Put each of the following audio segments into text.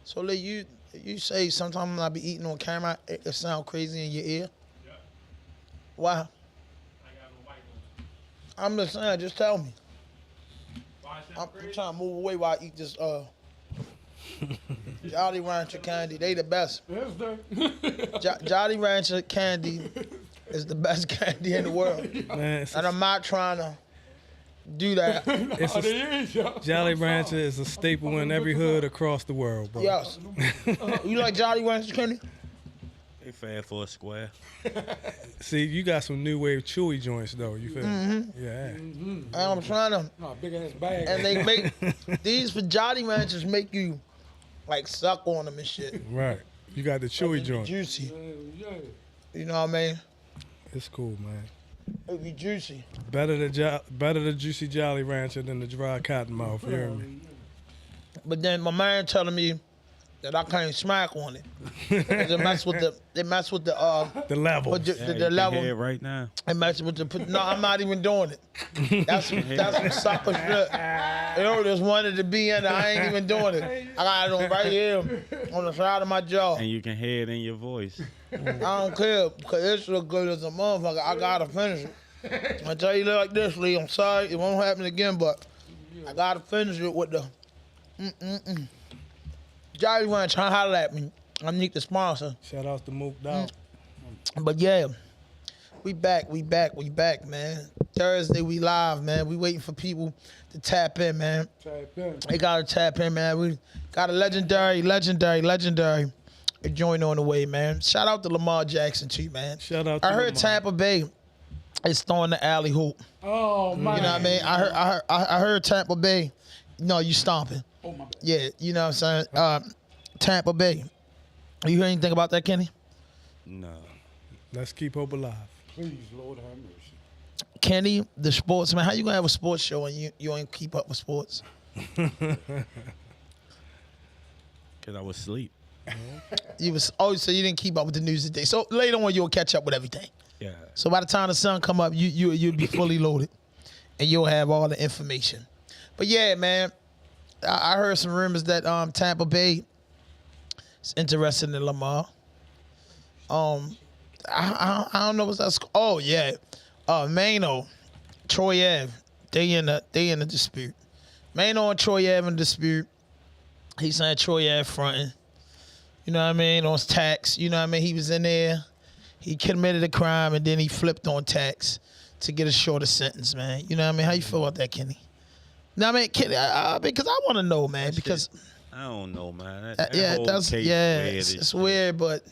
So, Lee, you say sometimes when I be eating on camera, it sound crazy in your ear? Yeah. Why? I got no mic on. I'm just saying, just tell me. Why it I'm sound crazy? trying to move away while I eat this Jolly Rancher candy. They the best. Yes, sir. Jolly Rancher candy is the best candy in the world. Man, And I'm not trying to do that. Jolly Rancher is a staple in every hood across the world, bro. Yes. You like Jolly Rancher candy? They fast for a square. See, you got some new wave chewy joints though. You feel me? Yeah. And I'm trying to. No, big ass bag. And they make these for Jolly Ranchers make you like suck on them and shit. Right. You got the chewy joint. Juicy. Yeah. You know what I mean? It's cool, man. It be juicy. Better the juicy Jolly Rancher than the dry cottonmouth. You hear me? But then my man telling me that I can't smack on it. 'Cause it mess with the The level. the level. Head right now. It messes with the. No, I'm not even doing it. That's some sucker shit. You know, just wanted to be in it. I ain't even doing it. I got it on right here on the side of my jaw. And you can hear it in your voice. I don't care because it's so good as a motherfucker. I gotta finish it. I tell you like this, Lee. I'm sorry, it won't happen again, but I gotta finish it with the. Jolly Ranch, trying to holler at me. I need the sponsor. Shout out to Mook Dog. But yeah, we back, man. Thursday, we live, man. We waiting for people to tap in, man. They gotta tap in, man. We got a legendary joint on the way, man. Shout out to Lamar Jackson too, man. Shout out to I heard Lamar. Tampa Bay is throwing the alley hoop. Oh my. You know what I mean? I heard Tampa Bay. No, you stomping. Oh my. Bad. Yeah, you know what I'm saying? Tampa Bay. You hear anything about that, Kenny? No. Let's keep hope alive. Please, Lord have mercy. Kenny, the sportsman. How you gonna have a sports show and you ain't keep up with sports? Because I was asleep. So you didn't keep up with the news today. So later on you'll catch up with everything. Yeah. So by the time the sun come up, you'll be fully loaded, and you'll have all the information. But yeah, man, I heard some rumors that Tampa Bay is interested in Lamar. I don't know what's that. Oh yeah, Mano, Troy Ave, they in the dispute. Mano and Troy Ave in the dispute. He saying Troy Ave fronting. You know what I mean? On tax. You know what I mean? He was in there. He committed a crime and then he flipped on tax to get a shorter sentence, man. You know what I mean? How you feel about that, Kenny? No, I mean, Kenny, because I want to know, man. Because I don't know, man. It's weird, but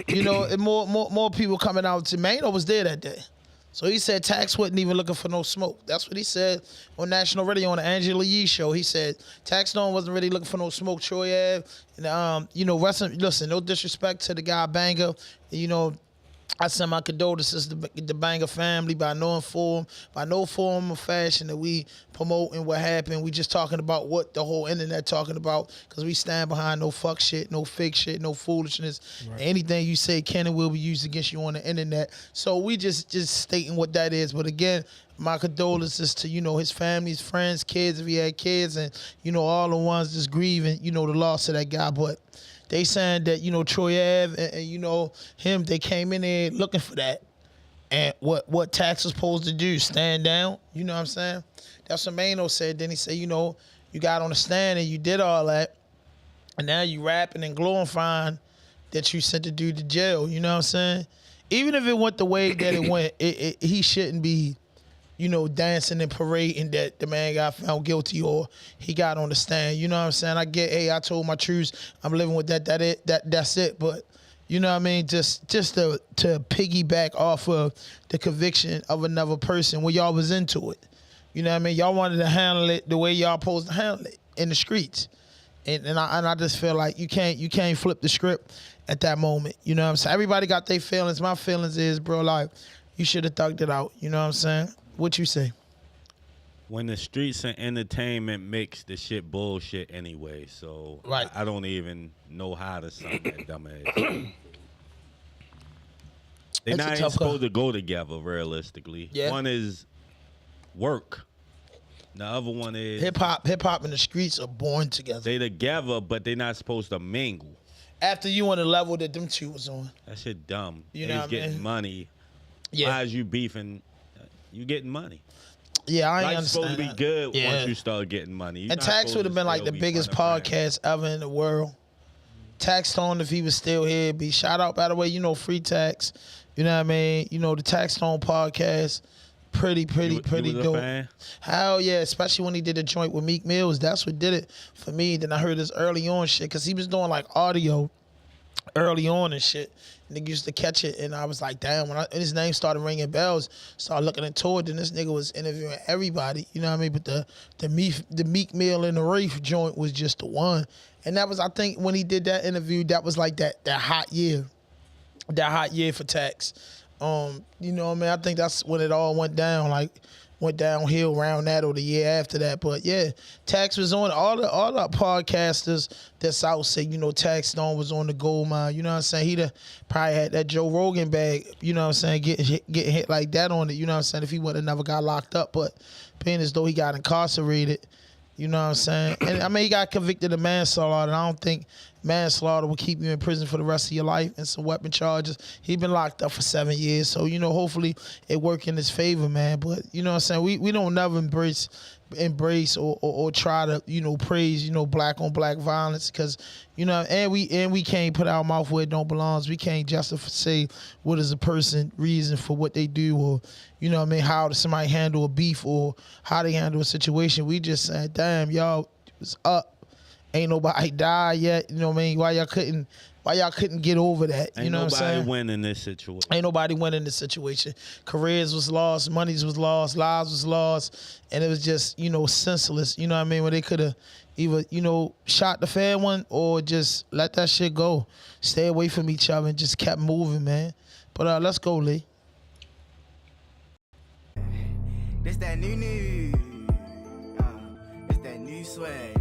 you know, more people coming out to Mano was there that day. So he said Tax wasn't even looking for no smoke. That's what he said on national radio on the Angela Yee show. He said Tax Stone wasn't really looking for no smoke. Troy Ave, and you know, listen, no disrespect to the guy Banger. You know, I send my condolences to the Banger family by no form or fashion that we promote and what happened. We just talking about what the whole internet talking about because we stand behind no fuck shit, no fake shit, no foolishness. Right. Anything you say can and will be used against you on the internet. So we just stating what that is. But again, my condolences to, you know, his family, his friends, kids, if he had kids, and, you know, all the ones just grieving, you know, the loss of that guy. But they saying that, you know, Troy Ave and you know, him, they came in there looking for that. And what Tax was supposed to do, stand down, you know what I'm saying? That's what Mano said. Then he said, you know, you got on the stand and you did all that. And now you rapping and glorifying that you sent the dude to jail, you know what I'm saying? Even if it went the way that it went, he shouldn't be, you know, dancing and parading that the man got found guilty or he got on the stand. You know what I'm saying? I get, hey, I told my truths. I'm living with that's it. But, you know what I mean? Just to piggyback off of the conviction of another person when y'all was into it. You know what I mean? Y'all wanted to handle it the way y'all supposed to handle it in the streets. And I just feel like you can't flip the script at that moment. You know what I'm saying? Everybody got their feelings. My feelings is, bro, like, you should have thugged it out. You know what I'm saying? What you say? When the streets and entertainment mix, the shit bullshit anyway. So right. I don't even know how to sound that dumbass. They're not even supposed to go together, realistically. Yeah. One is work. The other one is hip hop and the streets are born together. they together, but they not supposed to mingle. After you on the level that them two was on. That shit dumb. You They know was what I getting mean? money. Yeah. Why is you beefing? You getting money. Yeah, I ain't Life's supposed to be understand. good Yeah. once you start getting money. You And not Tax supposed would to have been like still the be biggest running around. podcast ever in the world. Tax Stone, if he was still here, be shout out, by the way, free Tax. You know what I mean? The Tax Stone podcast, pretty You was a dope. fan? Hell yeah, especially when he did a joint with Meek Mills. That's what did it for me. Then I heard his early on shit, because he was doing like audio early on and shit. Nigga used to catch it, and I was like, damn, when his name started ringing bells, started looking into it, then this nigga was interviewing everybody, you know what I mean? But the Meek Mill and the Rafe joint was just the one. And that was, I think, when he did that interview, that was like that hot year. That hot year for Tax. You know what I mean? I think that's when it all went down, went downhill around that or the year after that. But yeah, Tax was on all the podcasters that's out say, Tax Stone was on the gold mine. You know what I'm saying? He'd probably had that Joe Rogan bag, you know what I'm saying, getting hit like that on it, you know what I'm saying, if he would have never got locked up. But being as though he got incarcerated, you know what I'm saying? And I mean, he got convicted of manslaughter. And I don't think manslaughter will keep you in prison for the rest of your life, and some weapon charges. He been locked up for 7 years. So, hopefully it work in his favor, man. But, you know what I'm saying? We don't never embrace or try to, praise, black on black violence, because, and we can't put our mouth where it don't belong. We can't justify say what is a person reason for what they do, or, how does somebody handle a beef or how they handle a situation. We just saying, damn, y'all was up. Ain't nobody died yet. You know what I mean? Why y'all couldn't get over that? You know what I'm saying? Ain't nobody win in this situation. Ain't nobody winning this situation. Careers was lost, monies was lost, lives was lost, and it was just, senseless. You know what I mean? Where they could have either, shot the fair one or just let that shit go. Stay away from each other and just kept moving, man. But let's go, Lee. This that new. It's that new swag.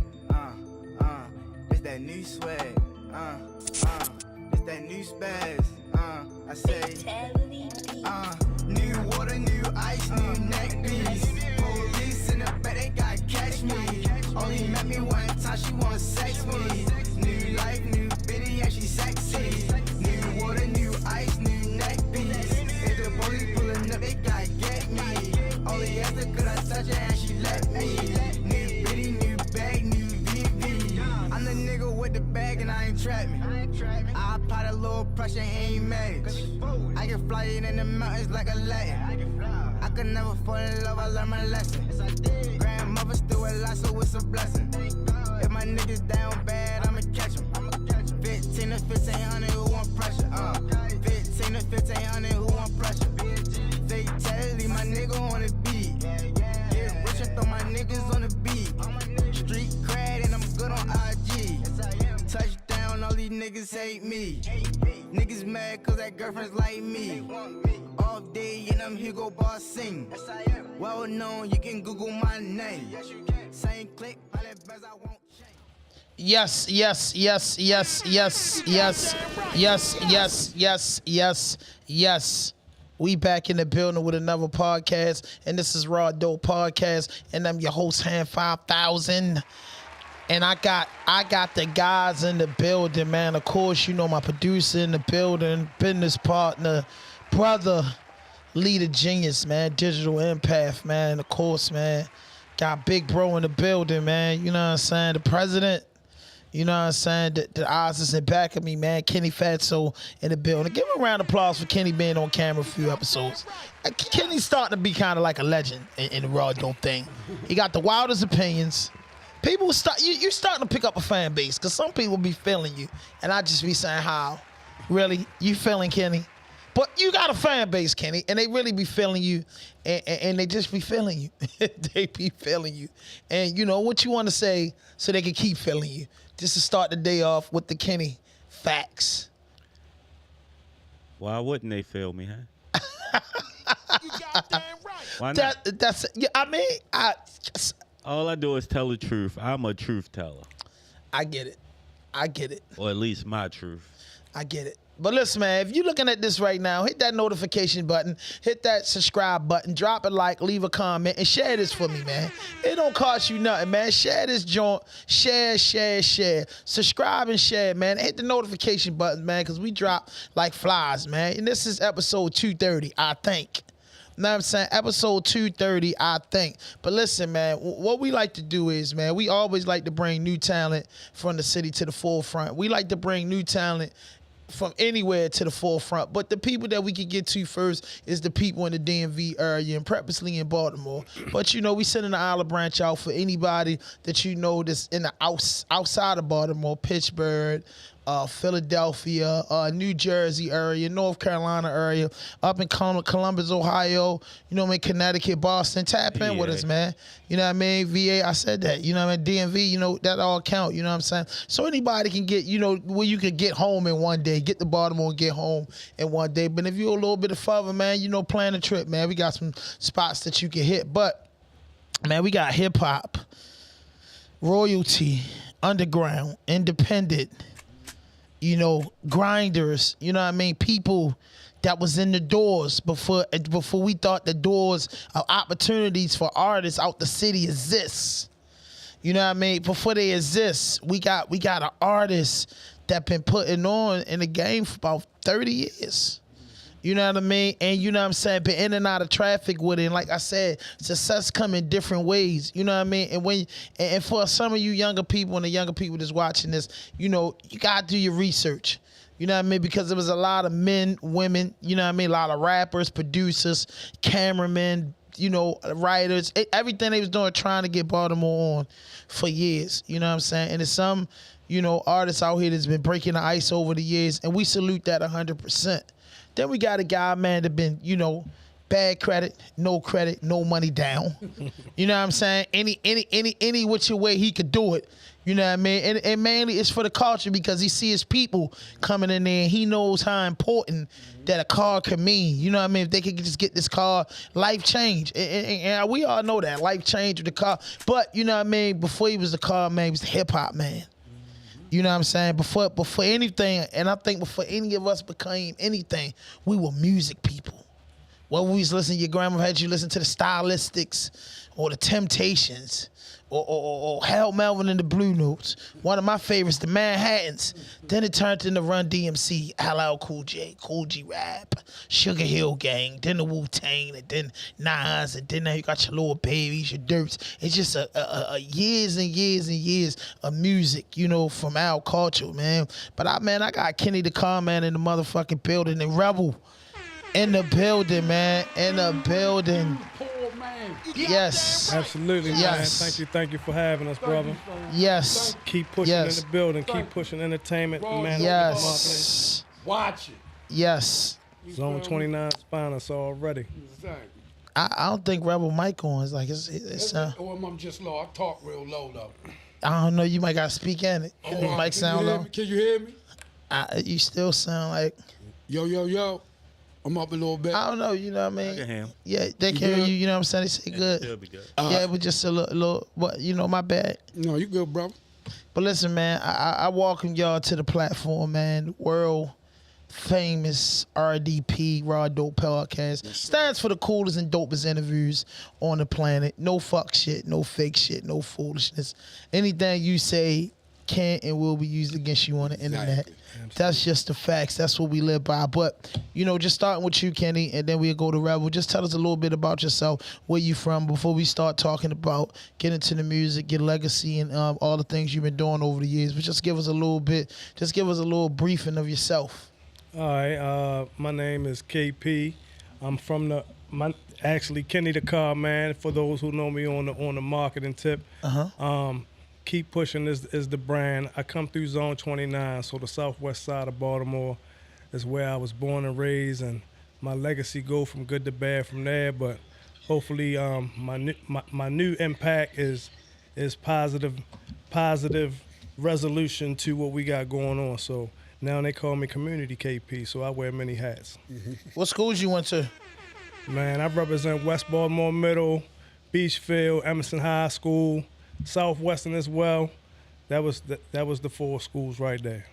It's that new swag. It's that new spaz. I say, new water, new ice, new neck piece. Police in the back, they gotta catch me. Only met me one time, she wanna sex me. New life, new bitty, and she sexy. New water, new ice, new neck piece. If the police pulling up, they gotta get me. Only after could I touch her and she let me. New bitty, new bag, new VV. I'm the nigga with the bag and I ain't trap me. I apply a little pressure, ain't match. I can fly it in the mountains like a Latin. I could never fall in love, I learned my lesson. Grandmother still alive, so it's a blessing. If my niggas down bad, I'ma catch 'em. 15 to 1500, who want pressure? 15 to 1500, who want pressure? Fatality, my nigga on the beat. Get rich and throw my niggas on the beat. Street cred and I'm good on IG. Touchdown, all these niggas hate me. Niggas mad cause that girlfriend's like me. Off day and I'm Hugo Boss sing. Well known, you can Google my name. Same click, all that best I won't change. Yes. We back in the building with another podcast, and this is RawDope Podcast, and I'm your host, Hand 5000. And I got the guys in the building, man. Of course, my producer in the building, business partner, brother, leader genius, man, digital empath, man. Of course, man. Got Big Bro in the building, man. You know what I'm saying? The president. You know what I'm saying? The eyes is in back of me, man. Kenny Fatso in the building. Give a round of applause for Kenny being on camera a few episodes. Kenny's starting to be kind of like a legend in the RawDope thing. He got the wildest opinions. People you're starting to pick up a fan base, because some people be feeling you, and I just be saying, how? Really? You feeling Kenny? But you got a fan base, Kenny, and they really be feeling you, and they just be feeling you. They be feeling you. And what you want to say so they can keep feeling you. Just to start the day off with the Kenny facts. Why wouldn't they feel me, huh? You goddamn right. Why not? That's yeah. I mean, All I do is tell the truth. I'm a truth teller. I get it. Or at least my truth. I get it. But listen, man, if you're looking at this right now, hit that notification button, hit that subscribe button, drop a like, leave a comment, and share this for me, man. It don't cost you nothing, man. Share this joint. Share. Subscribe and share, man. Hit the notification button, man, because we drop like flies, man. And this is episode 230, I think. Know what I'm saying? Episode 230, I think. But listen, man, what we like to do is, man, we always like to bring new talent from the city to the forefront. We like to bring new talent from anywhere to the forefront. But the people that we can get to first is the people in the DMV area and purposely in Baltimore. But, you know, we sending the olive branch out for anybody that you know that's in the outside of Baltimore, Pittsburgh, Philadelphia, New Jersey area, North Carolina area, up in Columbus, Ohio, you know what I mean, Connecticut, Boston. Tap in with us, man. You know what I mean? VA, I said that. You know what I mean? DMV, you know, that all count. You know what I'm saying? So anybody can get, you know, where you can get home in one day, get to Baltimore and get home in one day. But if you're a little bit further, man, you know, plan a trip, man. We got some spots that you can hit. But, man, we got hip-hop, royalty, underground, independent, you know, grinders, you know what I mean? People that was in the doors before we thought the doors of opportunities for artists out the city exists. You know what I mean? Before they exist, we got an artist that been putting on in the game for about 30 years. You know what I mean? And you know what I'm saying? Been in and out of traffic with it. And like I said, success come in different ways. You know what I mean? And for some of you younger people and the younger people that's watching this, you know, you got to do your research. You know what I mean? Because there was a lot of men, women, you know what I mean? A lot of rappers, producers, cameramen, you know, writers, everything they was doing trying to get Baltimore on for years. You know what I'm saying? And there's some, you know, artists out here that's been breaking the ice over the years. And we salute that 100%. Then we got a guy, man, that been, you know, bad credit, no money down. You know what I'm saying? Any which way he could do it. You know what I mean? And mainly it's for the culture because he sees people coming in there and he knows how important that a car can mean. You know what I mean? If they could just get this car, life change. And we all know that, life change with the car. But, you know what I mean? Before he was the car man, he was the hip-hop man. You know what I'm saying? Before anything, and I think before any of us became anything, we were music people. Well, we was listening, your grandma had you listen to the Stylistics or the Temptations or Hal Melvin and the Blue Notes. One of my favorites, the Manhattans. Then it turned into Run DMC, LL Cool J, Cool G Rap, Sugar Hill Gang, then the Wu-Tang, and then Nas, and then now you got your Little Babies, your Dirts. It's just a years and years and years of music, you know, from our culture, man. But I got Kenny the Car Man in the motherfucking building, and Rebel in the building, man, in the building. Yes. Absolutely, yes. Man. Thank you for having us, brother. Yes. Keep pushing in the building. Keep pushing entertainment, man. Yes. Watch it. Yes. Zone 29 spine us already. Exactly. I don't think Rebel mic on. It's like it's Or I'm just low. I talk real low though. I don't know. You might gotta speak in it. The mic sound low. Can you hear me? You still sound like. Yo. I'm up a little bit. I don't know, you know what I mean? I can hear him. Yeah, they can hear you, you know what I'm saying? They say good. It'll be good. Yeah, but just a little, but you know, my bad. No, you good, bro. But listen, man, I welcome y'all to the platform, man. World famous RDP, RawDope Podcast. Stands for the coolest and dopest interviews on the planet. No fuck shit, no fake shit, no foolishness. Anything you say can and will be used against you on the internet. Exactly. That's just the facts. That's what we live by. But, you know, just starting with you, Kenny, and then we'll go to Rebel. Just tell us a little bit about yourself, where you from, before we start talking about getting into the music, your legacy, and all the things you've been doing over the years. But just give us a little briefing of yourself. All right. My name is KP. I'm from actually Kenny the Car Man, for those who know me on the marketing tip. Keep Pushing is the brand. I come through Zone 29, so the southwest side of Baltimore is where I was born and raised, and my legacy go from good to bad from there. But hopefully, my new impact is positive resolution to what we got going on. So now they call me Community KP, so I wear many hats. What schools you went to? Man, I represent West Baltimore Middle, Beachfield, Emerson High School, Southwestern as well. That was the 4 schools right there.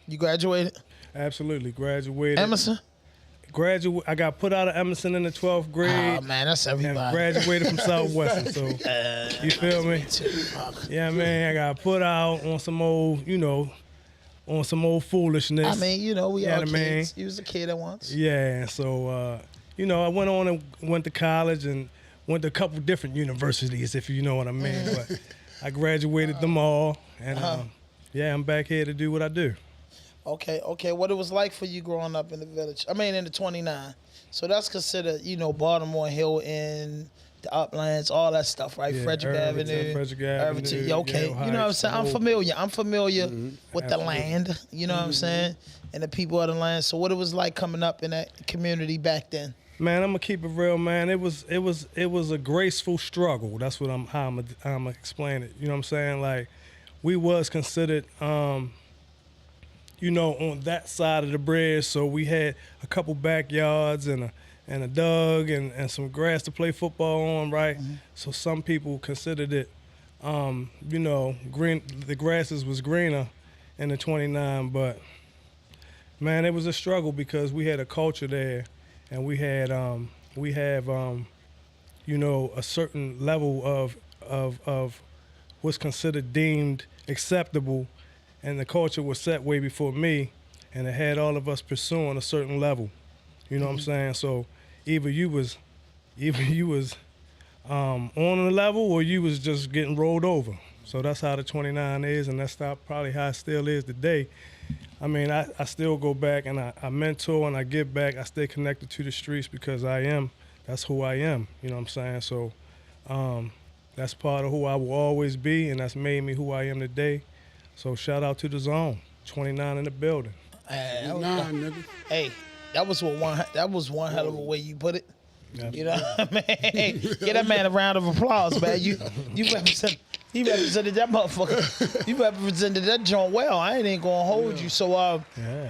You graduated? Absolutely, graduated. Emerson? I got put out of Emerson in the 12th grade. Oh, man, that's And everybody. graduated from Southwestern. So you feel me? Yeah, man. I got put out on some old, on some old foolishness. I mean, we Yeah, all man. kids. You was a kid at once. Yeah, so I went on and went to college and went to a couple different universities, if you know what I mean. But I graduated them all, and I'm back here to do what I do. Okay. What it was like for you growing up in the village? I mean, in the 29. So that's considered, Baltimore, Hilton, the Uplands, all that stuff, right? Yeah, Frederick Avenue. Irvington, Yeah, okay. Yale You know what I'm saying? I'm familiar with the Absolutely. land. You know what I'm saying? And the people of the land. So what it was like coming up in that community back then? Man, I'm gonna keep it real, man. It was a graceful struggle. That's what I'm gonna explain it. You know what I'm saying? Like, we was considered, on that side of the bridge. So we had a couple backyards and a dug and some grass to play football on, right? So some people considered it, green. The grasses was greener in the 29, but man, it was a struggle because we had a culture there. And we have a certain level of what's considered deemed acceptable, and the culture was set way before me, and it had all of us pursuing a certain level. You know what I'm saying? So either you was on the level, or you was just getting rolled over. So that's how the 29 is, and that's probably how it still is today. I mean, I still go back and I mentor and I give back. I stay connected to the streets because that's who I am. You know what I'm saying? So that's part of who I will always be, and that's made me who I am today. So shout out to the Zone, 29 in the building. Nigga. Hey, that was one hell of a way you put it. You know what I mean? Give that man a round of applause, man. You represented that motherfucker. You represented that joint well. I ain't gonna hold you. So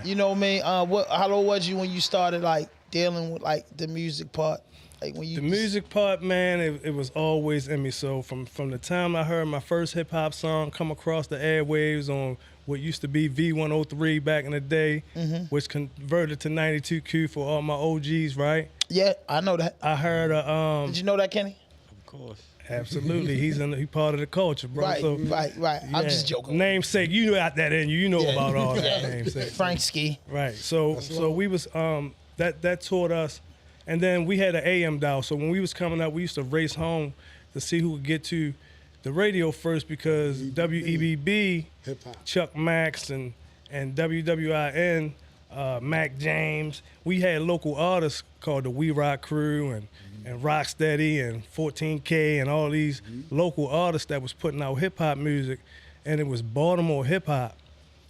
you know me. How old was you when you started like dealing with like the music part? Like when you The music part, man, it was always in me. So from the time I heard my first hip hop song come across the airwaves on what used to be V103 back in the day, which converted to 92Q for all my OGs, right? Yeah, I know that. I heard Did you know that, Kenny? Of course. Absolutely, he part of the culture, bro. Right, so, right. I'm yeah. just joking. Namesake, you know out that in you know about all that namesake. Frank Ski. Right. So we was that taught us, and then we had an AM dial. So when we was coming up, we used to race home to see who would get to the radio first because WEBB, Hip-hop. Chuck Max and WWIN, Mac James. We had local artists called the We Rock Crew and Rocksteady and 14K and all these local artists that was putting out hip hop music, and it was Baltimore hip hop,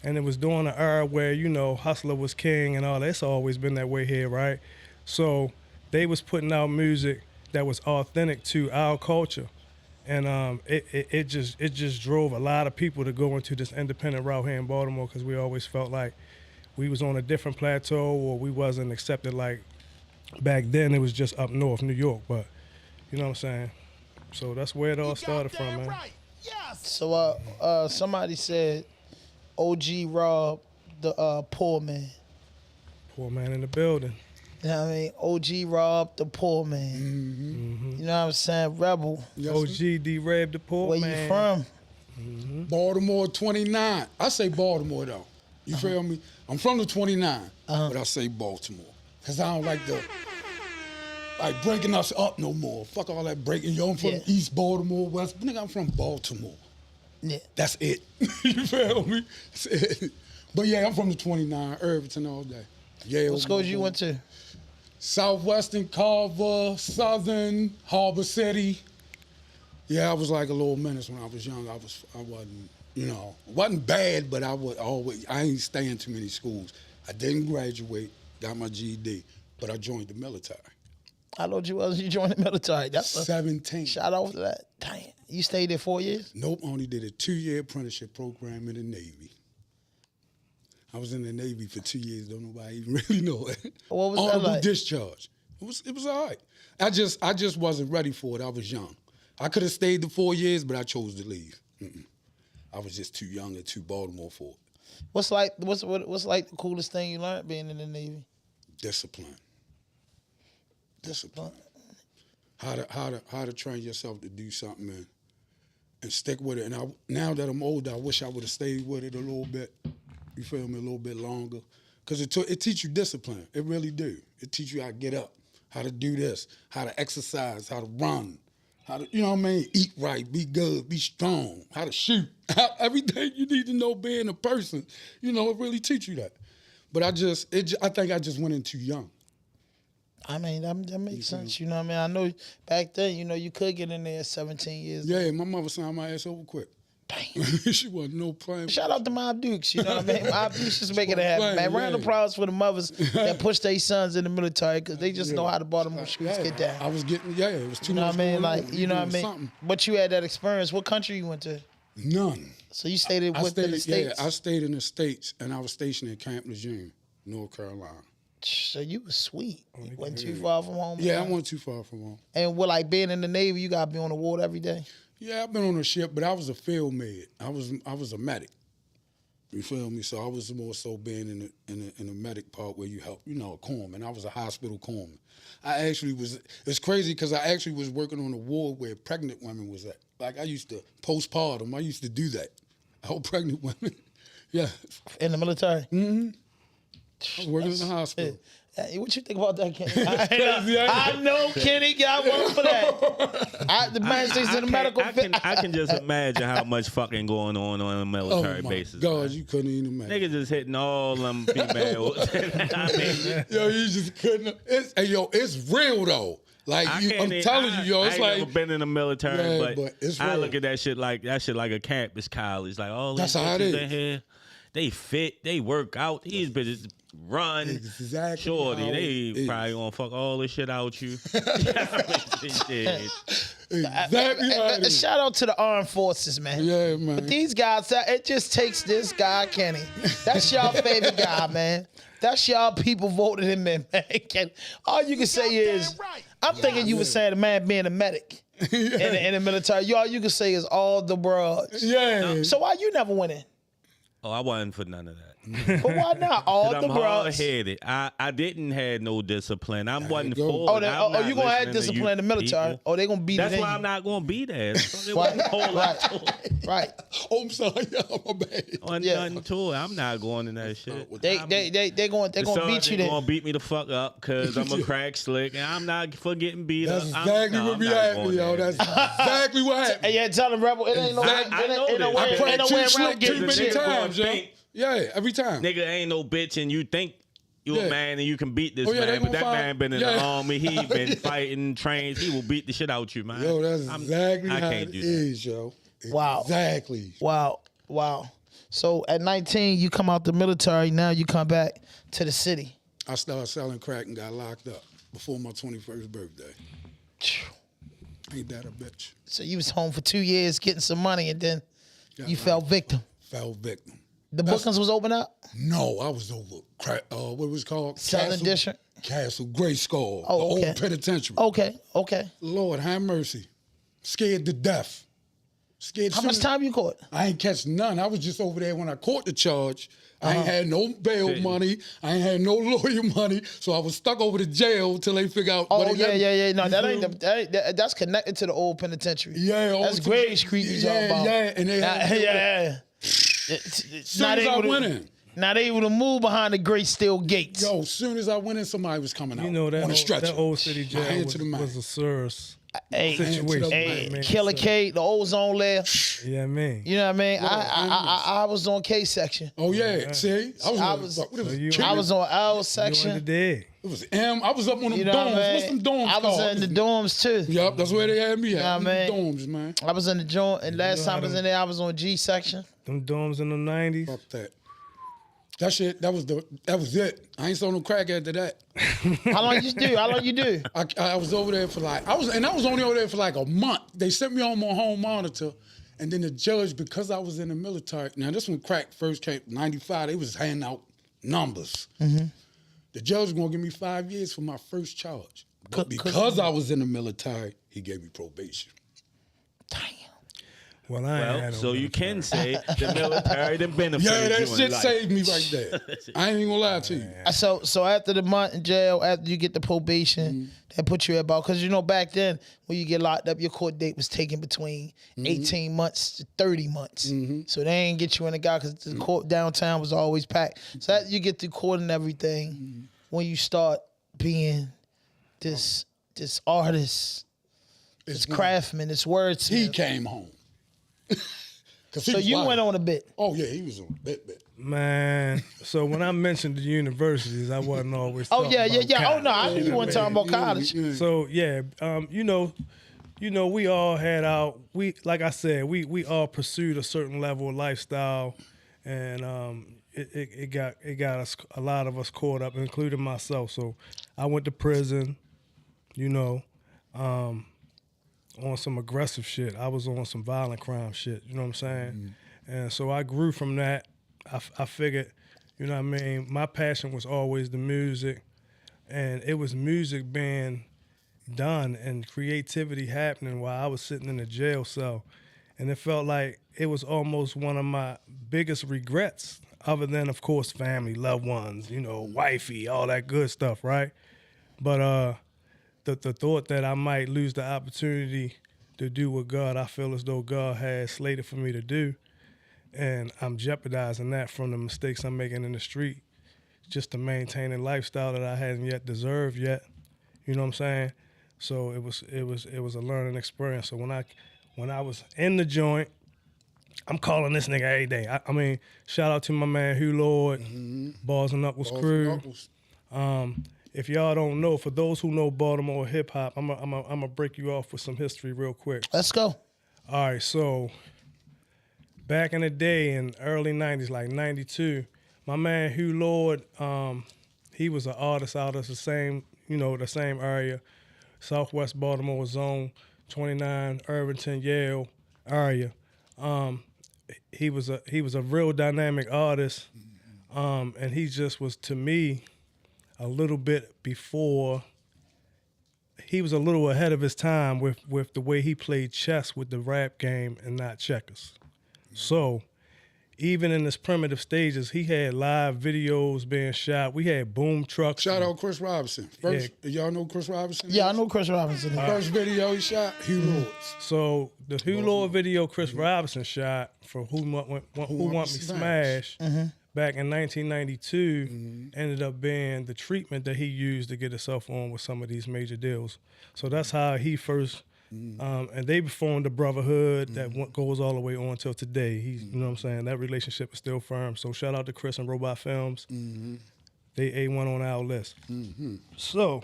and it was during an era where Hustler was king and all that. It's always been that way here, right? So they was putting out music that was authentic to our culture, and it just drove a lot of people to go into this independent route here in Baltimore because we always felt like we was on a different plateau or we wasn't accepted like back then. It was just up north, New York, but you know what I'm saying? So that's where it all started from, man. Right. Yes. So somebody said OG Rob, the poor man. Poor man in the building. You know what I mean? OG Rob, the poor man. You know what I'm saying? Rebel. OG D-Reb, the poor Where man. you from? Baltimore 29. I say Baltimore though. You feel me? I'm from the 29, but I say Baltimore. Cause I don't like the breaking us up no more. Fuck all that breaking. Yo, I'm from Yeah. East Baltimore, West. Nigga, I'm from Baltimore. Yeah. That's it. You feel me? That's it. But yeah, I'm from the 29, Irvington all day. Yeah. What schools you went to? Southwestern, Carver, Southern, Harbor City. Yeah, I was like a little menace when I was young. I wasn't bad, but I ain't staying too many schools. I didn't graduate, got my GED, but I joined the military. How old you was? You joined the military. That's 17. shout out to that. Damn. You stayed there 4 years? Nope, only did a 2-year apprenticeship program in the Navy. I was in the Navy for 2 years. Don't nobody even really know it. What was that Honorable like? discharge. It was all right. I just wasn't ready for it. I was young. I could have stayed the 4 years, but I chose to leave. I was just too young and too Baltimore for it. What's like the coolest thing you learned being in the Navy? Discipline. How to train yourself to do something and stick with it. And now that I'm older, I wish I would have stayed with it a little bit. You feel me? A little bit longer. Because it teach you discipline. It really do. It teach you how to get up, how to do this, how to exercise, how to run, how to, you know what I mean? Eat right, be good, be strong, how to shoot. Everything you need to know being a person, you know, it really teach you that. But I think I just went in too young. I mean, that makes sense. You know what I mean? I know back then, you know, you could get in there at 17 years. Yeah, my mother signed my ass over quick. Damn. She wasn't no playing. Shout out to Mob Dukes, you know what I mean? Mob Dukes just making it happen, man. Round of applause for the mothers that push their sons in the military because they just know how the Baltimore streets get down. I was getting, it was too much. You know what I mean? going Like, on. you know what I mean? Something. But you had that experience. What country you went to? None. So you stayed within the States? Yeah, I stayed in the States, and I was stationed in Camp Lejeune, North Carolina. So you was sweet. You wasn't too far from home. Yeah, I wasn't too far from home. And with like being in the Navy, you got to be on the water every day? Yeah, I've been on a ship, but I was a field med. I was a medic. You feel me? So I was more so being in the medic part where you help, you know, a corpsman. I was a hospital corpsman. I actually was. It's crazy because I actually was working on a ward where pregnant women was at. Like I used to postpartum. I used to do that. I help pregnant women. Yeah. In the military? Mm-hmm. I was working in the hospital. Hey, what you think about that, Kenny? I know Kenny got one for that. The man stays in the medical field. I can just imagine how much fucking going on a military basis. God, man. you couldn't even imagine. Niggas just hitting all them females. I mean, yo, you just couldn't. It's real though. Like I'm telling you, yo, it's I ain't never been in the military, but it's I real. look at that shit like a campus college. Like all these That's how it bitches is. in here, they fit, they work out. These bitches run. Exactly. Shorty, how they it is. probably gonna fuck all this shit out you. Exactly how it is. Shout out to the armed forces, man. Yeah, man. But these guys, it just takes this guy, Kenny. That's y'all favorite guy, man. That's y'all people voted him in, man. All you can say is, I'm thinking you were saying the man being a medic in the military. All you can say is all the broads. Yeah. So why you never went in? Oh, I wasn't for none of that. But why not? All the I'm broads. hard-headed. I didn't have no discipline. I wasn't go. for it. Oh, you gonna have discipline in the military? People. Oh, they gonna beat That's it in why you. I'm not gonna be there. There Right, wasn't a whole lot to it. Right. Oh, I'm sorry, y'all, my bad. Wasn't Yeah. nothing to it. I'm not going in that shit. They gonna beat you They're there. gonna beat me the fuck up because I'm a crack slick and I'm not for getting beat That's up. exactly what I'm be not happening, going yo. there. That's exactly what happened. Hey, yeah, tell them, Rebel, it ain't no way, Exactly. I know ain't no this. way, I ain't played no too way around slick getting too the many shit. times, yo. think- Yeah, every time. Nigga ain't no bitch and you think you Yeah. a man and you can beat this Oh, yeah, they man, but gonna that find- man been in yeah. the army, he been fighting, trains, he will beat the shit out you, man. Yo, that's exactly I how can't it do that. is, yo. Wow. Exactly. Wow. So at 19, you come out the military. Now you come back to the city. I started selling crack and got locked up before my 21st birthday. Ain't that a bitch? So you was home for 2 years getting some money, and then Got you locked fell victim. Fell victim. The bookings was open up? No, I was over crack. What was it called? Southern District? Castle Gray Skull. Oh, the okay. old penitentiary. Okay. Lord have mercy. Scared to death. Scared. How soon much as- time you caught? I ain't catch none. I was just over there when I caught the charge. I ain't had no bail money. I ain't had no lawyer money. So I was stuck over to jail till they figure out. Oh, what they yeah. No, You that feel ain't me? that's connected to the old penitentiary. Yeah, That's over to- Grave Street you talking about. Yeah, and they had, Yeah. Soon as I went in. Not able to move behind the great steel gates. Yo, as soon as I went in, somebody was coming out. You know on a that stretcher. old city My hand jail to the man. was a service Hey, situation. hey, man. Killer K, the ozone layer. Yeah, I mean. You know what I mean? Yeah, I was on K section. Oh yeah, see, I was So it I was on L You on the section. dead. was M. I was up on them You know domes. what I What's mean? them domes I was called? in the dorms too. Yup, that's where they had me at. Know what I Them mean? domes, man. I was in the joint, and last know time I how was them- in there, I was on G section. Them dorms in the 90s. Fuck that. That shit. That was it. I ain't saw no crack after that. How long you do? I was over there for I was only over there for like a month. They sent me on my home monitor, and then the judge, because I was in the military. Now this when crack first came, 95. They was handing out numbers. Mm-hmm. The judge was gonna give me 5 years for my first charge, but 'Cause- because I was in the military, he gave me probation. Damn. Well, I ain't had Well, no so you military. can say the military done benefited Yeah, that you in shit life. saved me right there. I ain't even gonna lie to you. So after the month in jail, after you get the probation, they put you about, because back then when you get locked up, your court date was taken between 18 months to 30 months. So they ain't get you in the guy because the court downtown was always packed. So after you get through court and everything, when you start being this artist, this craftsman, this wordsmith. He came home. So you went on a bit. Oh yeah, he was on a bit. Man, so when I mentioned the universities, I wasn't always. Oh talking yeah. about Oh no, I knew you weren't talking about college. So yeah, we all had like I said, we all pursued a certain level of lifestyle, and it got us, a lot of us, caught up, including myself. So I went to prison, on some aggressive shit. I was on some violent crime shit. You know what I'm saying? And so I grew from that. I figured, you know what I mean? My passion was always the music, and it was music being done and creativity happening while I was sitting in a jail cell. And it felt like it was almost one of my biggest regrets, other than, of course, family, loved ones, wifey, all that good stuff, right? But the thought that I might lose the opportunity to do what I feel as though God has slated for me to do, and I'm jeopardizing that from the mistakes I'm making in the street, just to maintain a lifestyle that I hadn't yet deserved yet. You know what I'm saying? So it was a learning experience. So when I was in the joint, I'm calling this nigga every day. I mean, shout out to my man Hugh Lord, Balls and Knuckles crew. If y'all don't know, for those who know Baltimore hip hop, I'm gonna break you off with some history real quick. Let's go. All right, so back in the day, in early '90s, like '92, my man Hugh Lord, he was an artist out of the same area, Southwest Baltimore zone, 29, Irvington, Yale area. He was a real dynamic artist, and he just was, to me, a little bit before. He was a little ahead of his time with the way he played chess with the rap game and not checkers. So even in his primitive stages, he had live videos being shot. We had boom trucks. Shout out Chris Robinson. First, y'all know Chris Robinson? Yeah, I know Chris Robinson. First video he shot, Hugh Lord's. So the Hugh Lord video Chris Robinson shot for Who Want Me Smash back in 1992 ended up being the treatment that he used to get himself on with some of these major deals. So that's how he first, and they formed a brotherhood that goes all the way on till today. You know what I'm saying? That relationship is still firm. So shout out to Chris and Robot Films. They A1 on our list. So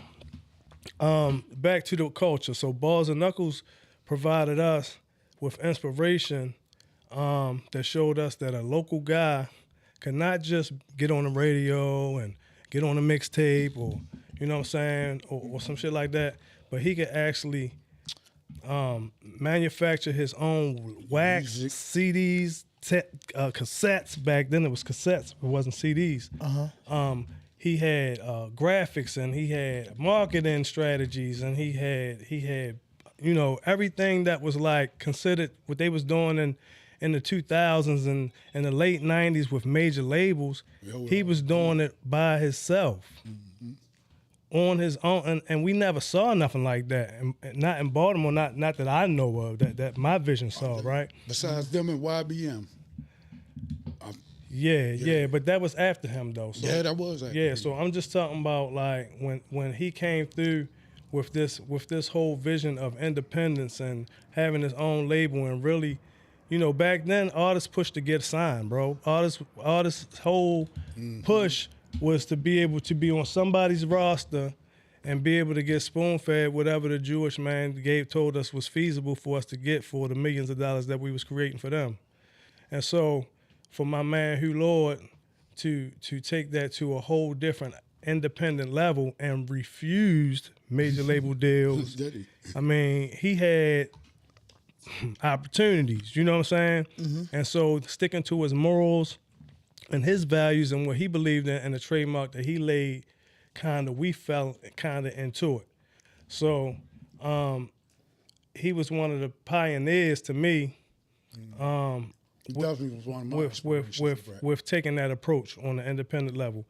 back to the culture. So Balls and Knuckles provided us with inspiration that showed us that a local guy could not just get on the radio and get on a mixtape, or, you know what I'm saying, or some shit like that, but he could actually manufacture his own wax, CDs, cassettes. Back then it was cassettes, it wasn't CDs. He had graphics, and he had marketing strategies, and he had everything that was like considered what they was doing in the 2000s and in the late 90s with major labels. He was doing it by himself, on his own, and we never saw nothing like that. And not in Baltimore, not that I know of, that my vision saw, right? Besides them and YBM. Yeah, but that was after him though. So, Yeah, that was after him. So I'm just talking about like when he came through with this whole vision of independence and having his own label, and really, back then artists pushed to get signed, bro. Artists' whole push was to be able to be on somebody's roster and be able to get spoon-fed whatever the Jewish man told us was feasible for us to get for the millions of dollars that we was creating for them. And so for my man Hugh Lord to take that to a whole different independent level and refused major label deals. I mean, he had opportunities, you know what I'm saying? And so sticking to his morals and his values and what he believed in and the trademark that he laid, we fell kind of into it. So he was one of the pioneers to me He definitely was one of my inspirations. with taking that approach on the independent level.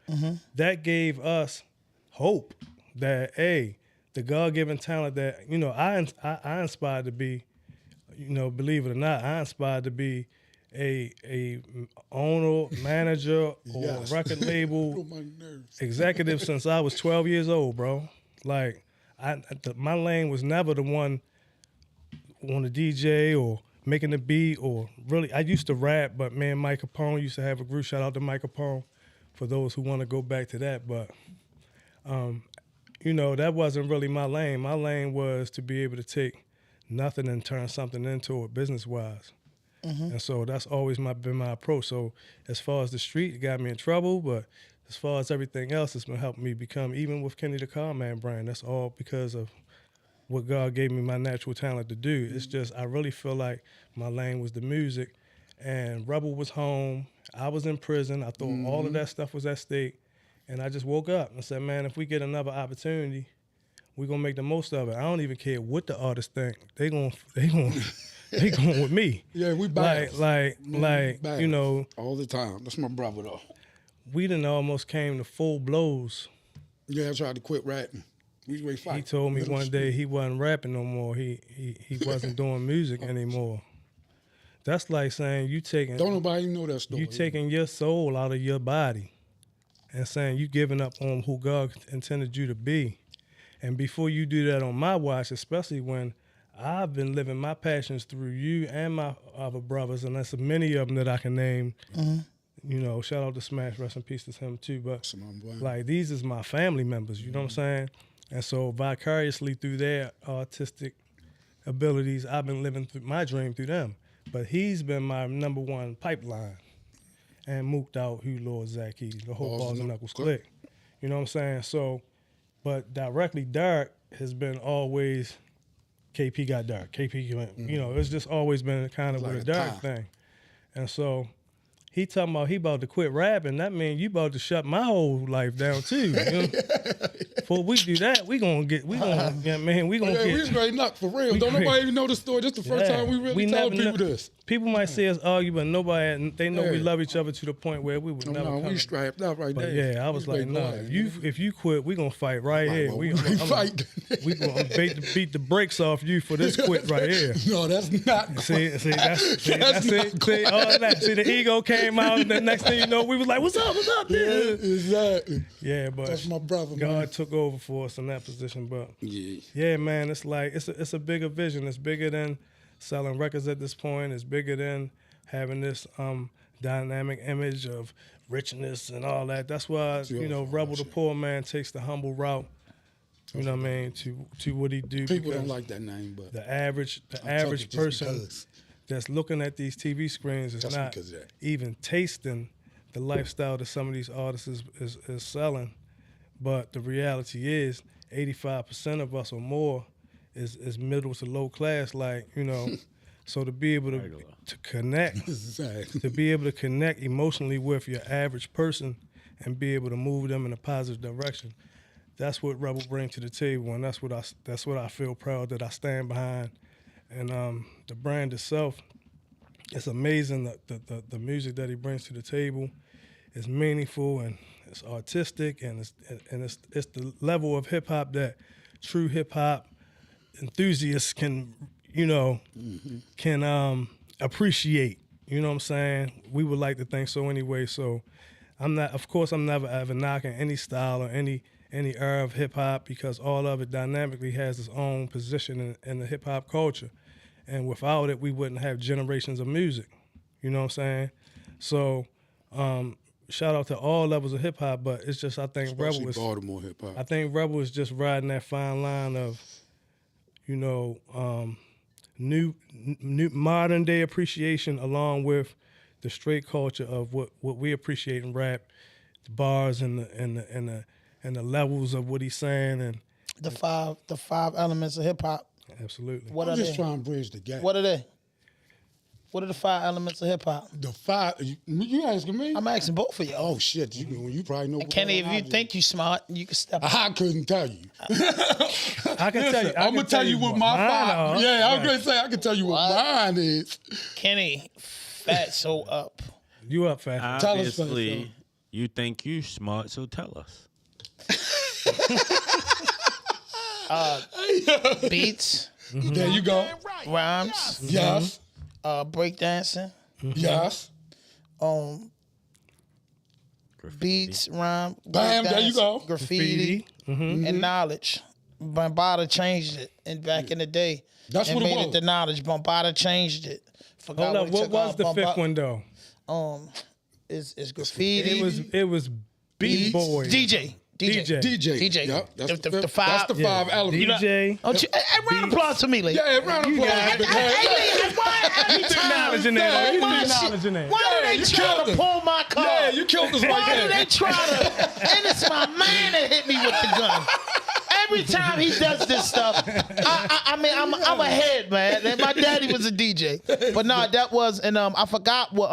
That gave us hope that the God-given talent that I inspired to be, believe it or not, I inspired to be a owner, manager, or record label executive since I was 12 years old, bro. Like my lane was never the one on the DJ or making the beat, or really, I used to rap, but me and Mike Capone used to have a group. Shout out to Mike Capone for those who want to go back to that. But, that wasn't really my lane. My lane was to be able to take nothing and turn something into it business-wise. And so that's always been my approach. So as far as the street, it got me in trouble, but as far as everything else, it's been helping me become, even with Kenny the Car Man brand, that's all because of what God gave me my natural talent to do. It's just, I really feel like my lane was the music, and Rebel was home. I was in prison. I thought all of that stuff was at stake. And I just woke up and said, man, if we get another opportunity, we're going to make the most of it. I don't even care what the artists think. They going with me. Yeah, we back. Like, all the time. That's my brother, though. We done almost came to full blows. Yeah, I tried to quit rapping. He told me one day he wasn't rapping no more. He wasn't doing music anymore. That's like saying don't nobody know that story. You taking your soul out of your body and saying you giving up on who God intended you to be. And before you do that on my watch, especially when I've been living my passions through you and my other brothers, and that's many of them that I can name. Shout out to Smash, rest in peace to him too. But like, these is my family members, you know what I'm saying? And so vicariously through their artistic abilities, I've been living through my dream through them. But he's been my number one pipeline. And Mooked Out, Hugh Lord, Zach Keys, the whole Balls and Knuckles clique. You know what I'm saying? So, but directly Dark has been always, KP got Dark. KP, it's just always been kind of like a Dark thing. And so he talking about he about to quit rapping. That means you about to shut my whole life down too. Before we do that, we get. We straight up for real. Don't nobody even know the story. This is the first time we really telling people this. People might say us argue, but they know we love each other to the point where we would never. No, we strapped up right there. Yeah, I was like, no, if you quit, we gonna fight right here. We fight. We gonna beat the brakes off you for this quit right here. No, that's not. See, that's it. See, all that. See, the ego came out, and the next thing you know, we was like, what's up? Yeah, exactly. Yeah, but that's my brother. God took over for us in that position, but yeah, man, it's like it's a bigger vision. It's bigger than selling records at this point. It's bigger than having this dynamic image of richness and all that. That's why Rebel the Poor Man takes the humble route. You know what I mean? To what he do. People don't like that name, but the average person that's looking at these TV screens is not even tasting the lifestyle that some of these artists is selling. But the reality is 85% of us or more is middle to low class, so to be able to connect, to be able to connect emotionally with your average person and be able to move them in a positive direction, that's what Rebel brings to the table, and that's what I feel proud that I stand behind. And the brand itself, it's amazing that the music that he brings to the table is meaningful and it's artistic, and it's the level of hip hop that true hip hop enthusiasts can appreciate. You know what I'm saying? We would like to think so anyway. So I'm never ever knocking any style or any era of hip hop, because all of it dynamically has its own position in the hip hop culture. And without it, we wouldn't have generations of music. You know what I'm saying? So shout out to all levels of hip hop, but it's just, I think especially Rebel is Baltimore hip hop. I think Rebel is just riding that fine line of, new modern day appreciation along with the straight culture of what we appreciate in rap, the bars and the levels of what he's saying, and the five elements of hip hop. Absolutely. I'm just trying to bridge the gap. What are they? What are the 5 elements of hip hop? The 5. You asking me? I'm asking both of y'all. Oh shit! You probably know. Kenny, if you think you smart, you can step up. I couldn't tell you. I can tell you. I'm gonna tell you what my 5. Yeah, I was gonna say I can tell you what mine is. Kenny, Fatso up. You up, Fat? Tell us, Obviously, you think you smart, so tell us. Beats, There you go. rhymes, Yes. breakdancing, Yes. beats, rhyme, Bam, there you breakdance, go. graffiti, and knowledge. Bambaataa changed it, and back in the day, That's and what it made was. it the knowledge. Bambaataa changed it. Forgot Hold up. he What took was off. the 5th Bambaataa- one though? Is graffiti. It was Beat Boy. DJ. DJ. Yep. That's the 5. That's the 5 elements. DJ. Don't you, round of applause for me, lady. Yeah, round of applause. Big head. Hey, why every time? Knowledge in there. Yeah, You why need shit- knowledge in there. Why do Yeah, they you try killed to us. pull my car? Yeah, you killed us right Why do there. they try to? And it's my man that hit me with the gun. Every time he does this stuff, I mean, I'm ahead, man. And my daddy was a DJ, but no, that was, and I forgot what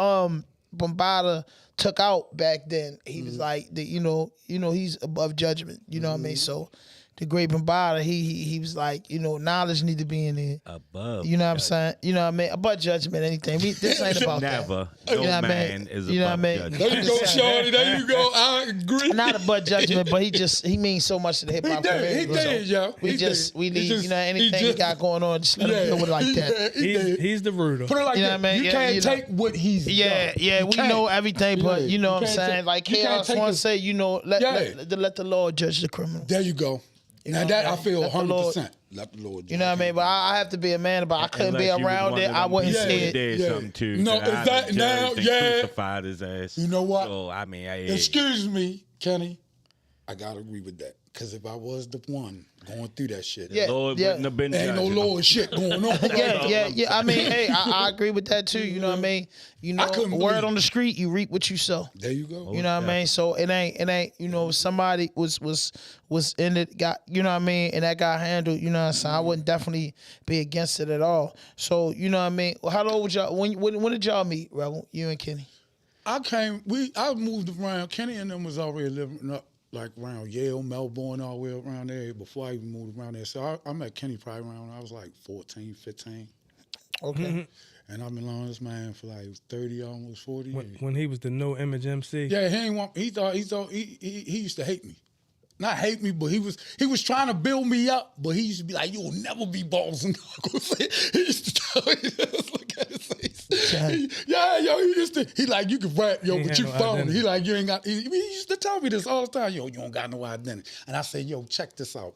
Bambaataa took out back then. He was like, you know, he's above judgment. You know what I mean? So the great Bambaataa, he was like, knowledge need to be in there. Above. You know what I'm saying? You know what I mean? Above judgment, anything. This ain't about Never. that. No You know what I man mean? is You know what I above mean? judgment. There you go, Shorty. There you go. I agree. Not above judgment, but he means so much to the hip hop community. He did, So yo. We He just, did. we He need, just- anything he he got going on, just let him deal with it like that. He did. He's the rooter. Put it like You know that. what I mean? You Yeah, can't you know. take what he's Yeah, done. yeah, You we can't. know everything, but Yeah, you know what I'm can't saying? take- Like you can't Chaos take once it- say, let the Lord judge the criminal. There you go. Now know, that I feel let the Lord- 100%. Let the Lord. You know what I mean? But I have to be a man, but I couldn't be Unless you was around one it. of I them wouldn't people see that it. did Yeah. something too. No, that I is that done now? judged and Yeah. crucified his ass. You know what? So I mean, Excuse me, Kenny. I gotta agree with that. Because if I was the one going through that shit, Yeah. Lord wouldn't have been ain't no judging him. Lord shit going on. Yeah. I mean, hey, I agree with that too. You know what I mean? You know, couldn't word believe- on the street, you reap what you sow. There you go. You know what I mean? So it ain't, somebody was in it, got, you know what I mean, and that got handled, you know what I'm saying? I wouldn't definitely be against it at all. So, you know what I mean? How old was y'all, when did y'all meet, Rebel, you and Kenny? I moved around. Kenny and them was already living up like around Yale, Melbourne, all the way around there before I even moved around there. So I met Kenny probably around when I was like 14, 15. Okay. And I've been knowing this man for like 30, almost 40 years. When he was the no image MC. Yeah, he thought he used to hate me. Not hate me, but he was trying to build me up, but he used to be like, "You'll never be balls and knuckles." He used to tell me this, look at his face. He like, "You can rap, yo, He but had you no phony." identity. He like, "You ain't got," he used to tell me this all the time, "Yo, you don't got no identity." And I said, "Yo, check this out.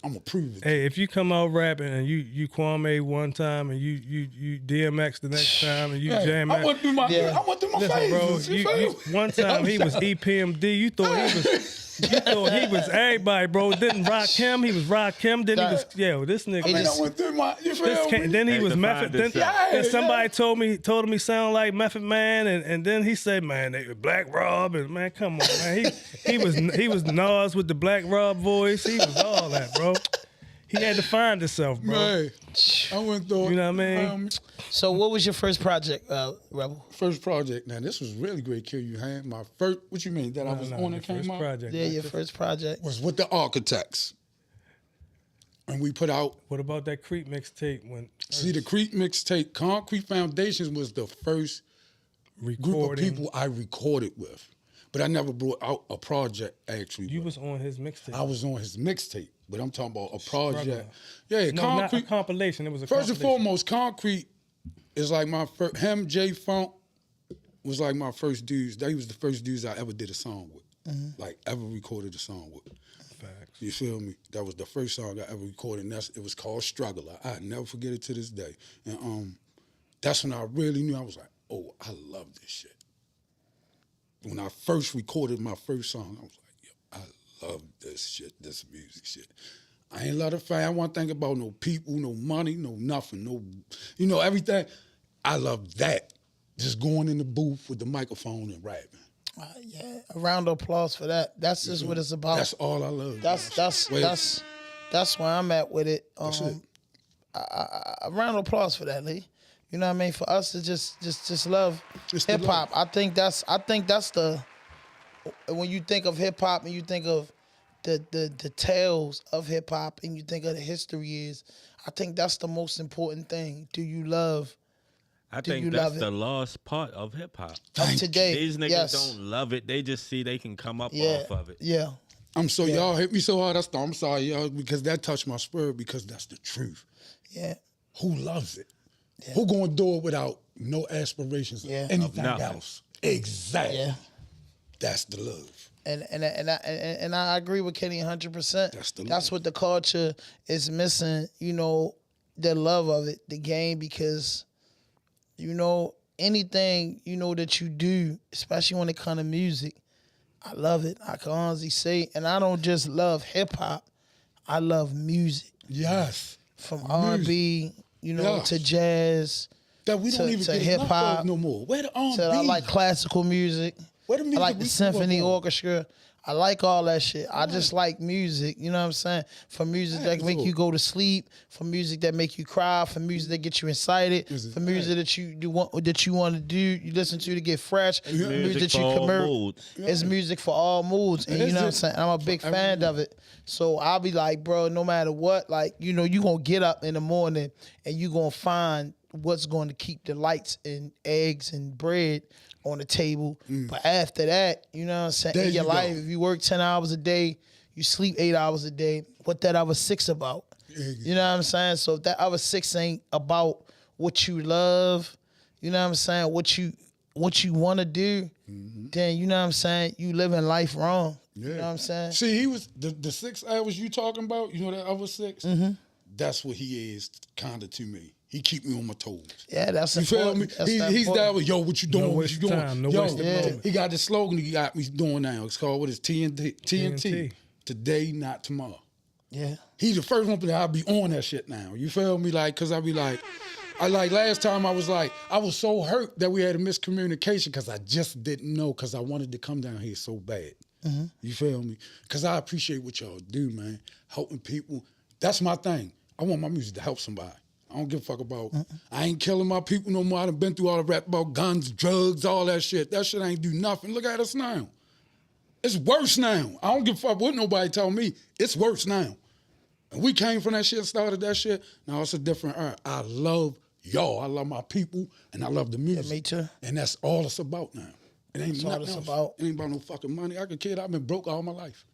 I'm gonna prove it." Hey, if you come out rapping and you Kwame one time and you DMX the next time and you Hey, jam I out. went through my Yeah. Listen, bro, phases. You feel you, me? one time he was EPMD. You thought he was everybody, bro. Didn't rock him. He was rock him. Then he was this nigga. I mean, just- I went through my. You feel me? Then he Had was to Method. find Then, himself. then somebody told him he sounded like Method Man, and then he said, "Man, they Black Rob." And man, come on, man. He was Nas with the Black Rob voice. He was all that, bro. He had to find himself, bro. Man, I went through. You know what I mean? So what was your first project, Rebel? First project. Now this was really great. Kill You Hand. My first. What you mean that I was on the and came first out? project. Yeah, your first project. Was with the Architects, and we put out. What about that Creep mixtape when See, the Creek mixtape, Concrete Foundations was the first group of recording? people I recorded with, but I never brought out a project actually. You with. was on his mixtape. I was on his mixtape, but I'm talking about a project. Struggle. Yeah, no, not a Concrete. compilation. It was a First and compilation. foremost, Concrete is like my first. Him, J Funk was like my first dudes. They was the first dudes I ever did a song with, like ever recorded a song with. Facts. You feel me? That was the first song I ever recorded, and it was called Struggle. I never forget it to this day. And that's when I really knew. I was like, oh, I love this shit. When I first recorded my first song, I was like, yo, I love this shit, this music shit. I ain't love the fame. I want to think about no people, no money, no nothing, no, everything. I love that. Just going in the booth with the microphone and rapping. Yeah, a round of applause for that. That's just what it's about. That's all I love. That's where I'm at with it. That's it. A round of applause for that, Lee. You know what I mean? For us to just love It's the hip hop. love. I think that's the when you think of hip hop and you think of the tales of hip hop and you think of the history I think that's the most important thing. Do you love? I Do think you that's love the it? lost part of hip hop. Of today? These niggas yes. don't love it. They just see they can come up Yeah. off of it. Yeah. Y'all hit me so hard. I'm sorry, y'all, because that touched my spirit because that's the truth. Yeah. Who loves it? Who gonna do it without no aspirations Yeah. of anything Of nothing. else? Exactly. Yeah. That's the love. And I agree with Kenny 100%. That's what the culture is missing. You know, the love of it, the game, because you know anything that you do, especially when it comes to music, I love it. I can honestly say, and I don't just love hip hop. I love music Yes. from R&B, Yes. to jazz. That we don't To even get hip enough hop. of no more. Where the R&B? So I like classical music. Where the music I like we the grew symphony up on? orchestra. I like all that shit. I just like music. You know what I'm saying? For music that make you go to sleep, for music that make you cry, for music that get you excited, for music that you want to do, you listen to get fresh, for music that for you all can moods. It's music for all moods. And you know what I'm saying? I'm a big fan of it. So I'll be like, bro, no matter what, like, you gonna get up in the morning and you gonna find what's going to keep the lights and eggs and bread on the table. But after that, you know what I'm saying? There In your you life, go. if you work 10 hours a day, you sleep 8 hours a day, what that other 6 about? You know what I'm saying? So if that other 6 ain't about what you love, you know what I'm saying, what you want to do, then you know what I'm saying, you living life wrong. You know what I'm saying? See, he was the 6 hours you talking about. You know that other 6. That's what he is, kinda to me. He keep me on my toes. Yeah, that's You feel me? important. That's He's important. that with, yo, what you doing? No What waste you of doing? time, no Yo, waste of moment. he got this slogan he got me doing now. It's called, what is TNT? TNT. Today, not tomorrow. Yeah. He's the first one that I'll be on that shit now. You feel me? Like, cause I be like, last time I was so hurt that we had a miscommunication because I just didn't know because I wanted to come down here so bad. You feel me? Because I appreciate what y'all do, man. Helping people. That's my thing. I want my music to help somebody. I don't give a fuck about, I ain't killing my people no more. I done been through all the rap about guns, drugs, all that shit. That shit ain't do nothing. Look at us now. It's worse now. I don't give a fuck what nobody tell me. It's worse now. And we came from that shit, started that shit. Now it's a different era. I love y'all. I love my people, and I love the music. me too. And that's all it's about now. It ain't That's all nothing it's else. about. It ain't about no fucking money. I could kid, I've been broke all my life.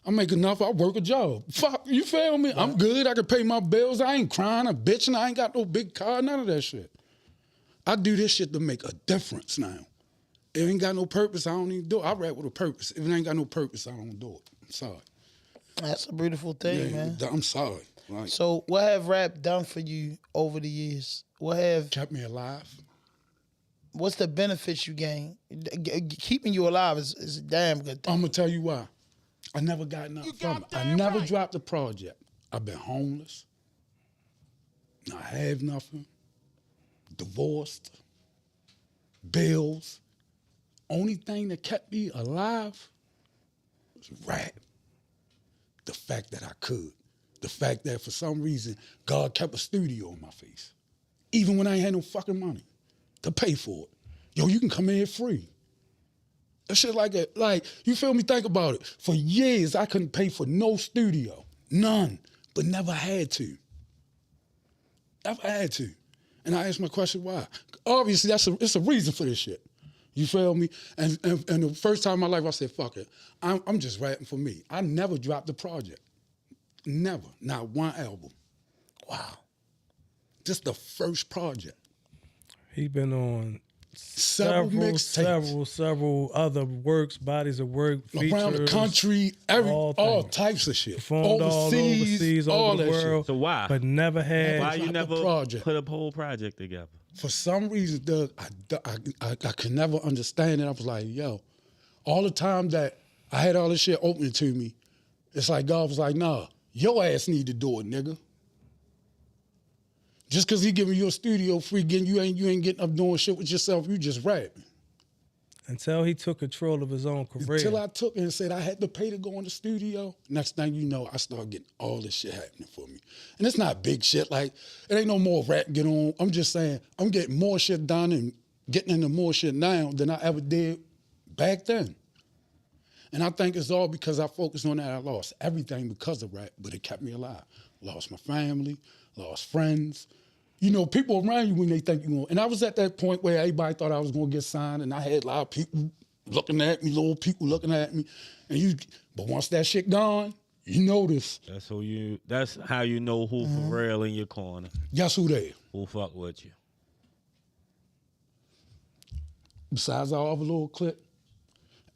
I make enough, I work a job. Fuck, you feel me? I'm good, I can pay my bills. I ain't crying, I'm bitching, I ain't got no big car, none of that shit. I do this shit to make a difference now. If it ain't got no purpose, I don't even do it. I rap with a purpose. If it ain't got no purpose, I don't do it. I'm sorry. That's a beautiful thing, man. I'm sorry. Like, So what have rap done for you over the years? kept me alive. What's the benefits you gain? Keeping you alive is a damn good thing. I'm gonna tell you why. I never got nothing from it. I never dropped a project. I've been homeless. I have nothing. Divorced. Bills. Only thing that kept me alive was rap. The fact that I could. The fact that for some reason God kept a studio on my face. Even when I ain't had no fucking money to pay for it. Yo, you can come in here free. That shit like, you feel me? Think about it. For years, I couldn't pay for no studio. None. But never had to. Never had to. And I asked my question, why? Obviously, it's a reason for this shit. You feel me? And the first time in my life, I said, fuck it. I'm just rapping for me. I never dropped a project. Never. Not one album. Wow. Just the first project. He's been on Several mixtapes. several other works, bodies of work, features. Around the country, all things. types of shit. Performed all overseas, all over the that shit. world. So why? But never had. Why you dropped a never project. put a whole project together? For some reason, Doug, I could never understand it. I was like, yo, all the time that I had all this shit open to me, it's like God was like, nah, your ass need to do it, nigga. Just because he giving you a studio free, you ain't getting up doing shit with yourself, you just rapping. Until he took control of his own career. Until I took it and said I had to pay to go in the studio. Next thing you know, I started getting all this shit happening for me. And it's not big shit. Like, it ain't no more rap get on. I'm just saying, I'm getting more shit done and getting into more shit now than I ever did back then. And I think it's all because I focused on that. I lost everything because of rap, but it kept me alive. Lost my family, lost friends. You know, people around you when they think you're going. And I was at that point where everybody thought I was going to get signed, and I had a lot of people looking at me, little people looking at me. But once that shit gone, you notice. That's how you know who for real in your corner. Guess who there? Who fuck with you? Besides our other little clique,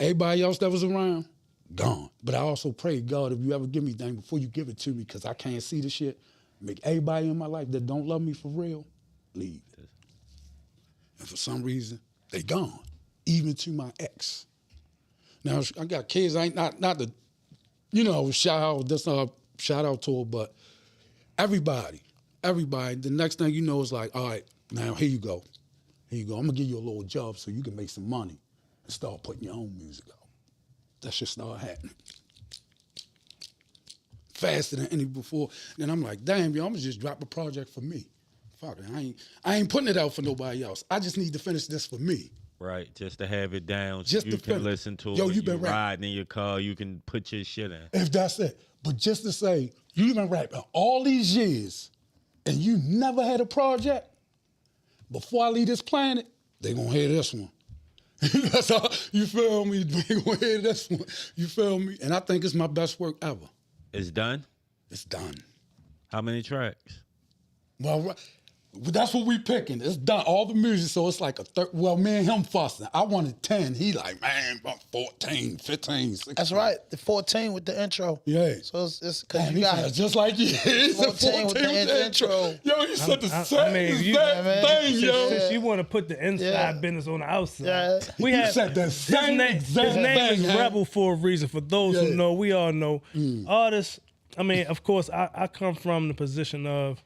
everybody else that was around, gone. But I also pray, God, if you ever give me anything, before you give it to me, because I can't see the shit, make everybody in my life that don't love me for real, leave. And for some reason, they gone, even to my ex. Now, I got kids, I ain't not the, shout out to her, but everybody, the next thing you know is like, all right, now here you go. I'm gonna give you a little job so you can make some money and start putting your own music out. That shit start happening faster than any before. Then I'm like, damn, yo, I'm gonna just drop a project for me. Fuck it, I ain't putting it out for nobody else. I just need to finish this for me. Right, just to have it down so Just you to can finish. listen to Yo, it. you been riding in your car, you can put your shit in. If that's it. But just to say, you been rapping all these years and you never had a project, before I leave this planet, they gonna hear this one. That's all, you feel me? They gonna hear this one. You feel me? And I think it's my best work ever. It's done? It's done. How many tracks? Well, that's what we picking. It's done. All the music, so it's like well, me and him fussing. I wanted 10. He like, man, 14, 15, 16. That's right. The 14 with the intro. Yeah. So it's because Damn, you got just like you. It's 14 with the intro. Yo, you said the same Since thing, yo. you want to put the inside business on the outside. Yeah. We You had said the same his exact name is thing, huh? Rebel for a reason. For those who know, we all know. Artists, of course, I come from the position of,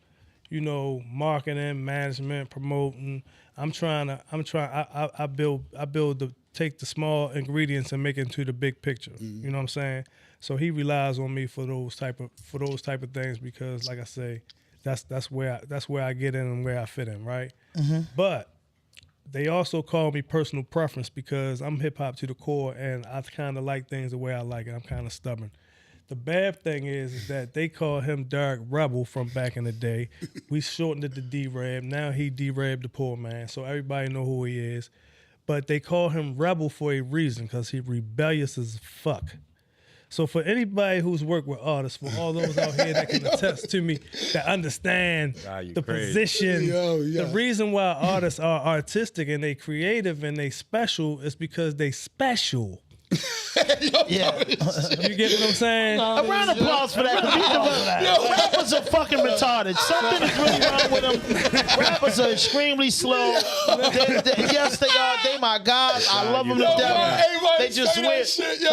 marketing, management, promoting. I take the small ingredients and make it into the big picture. You know what I'm saying? So he relies on me for those type of things because, like I say, that's where I get in and where I fit in, right? But they also call me personal preference because I'm hip hop to the core and I kind of like things the way I like it. I'm kind of stubborn. The bad thing is that they call him Derek Rebel from back in the day. We shortened it to D-Rab. Now he D-Rab the poor man, so everybody know who he is. But they call him Rebel for a reason because he rebellious as fuck. So for anybody who's worked with artists, for all those out here that can attest to me, that understand the position, the reason why artists are artistic and they creative and they special is because they special. Yeah. You get what I'm saying? A round of applause for that. Rappers are fucking retarded. Something is really wrong with them. Rappers are extremely slow. Yes, they are. They my guys. I love them to death. They just weird.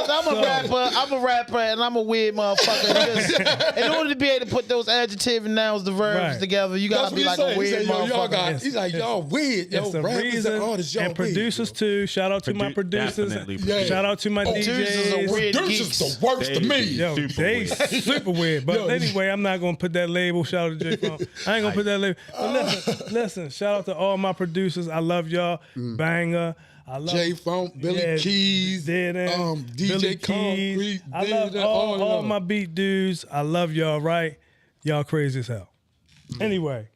I'm a rapper, and I'm a weird motherfucker. In order to be able to put those adjectives and nouns, the verbs together, you gotta be like a weird motherfucker. He's like, y'all weird. Yo, it's a rappers reason. and artists, y'all And producers too. Shout out to my producers. Shout out to my DJs. Producers the worst to me. Yo, they super weird. But anyway, I'm not gonna put that label. Shout out to J Funk. I ain't gonna put that label. But listen. Shout out to all my producers. I love y'all. Banger. I love J Funk, Billy Keys, DJ Billy Concrete. I love all my beat dudes. I love y'all. Right? Y'all crazy as hell. Anyway.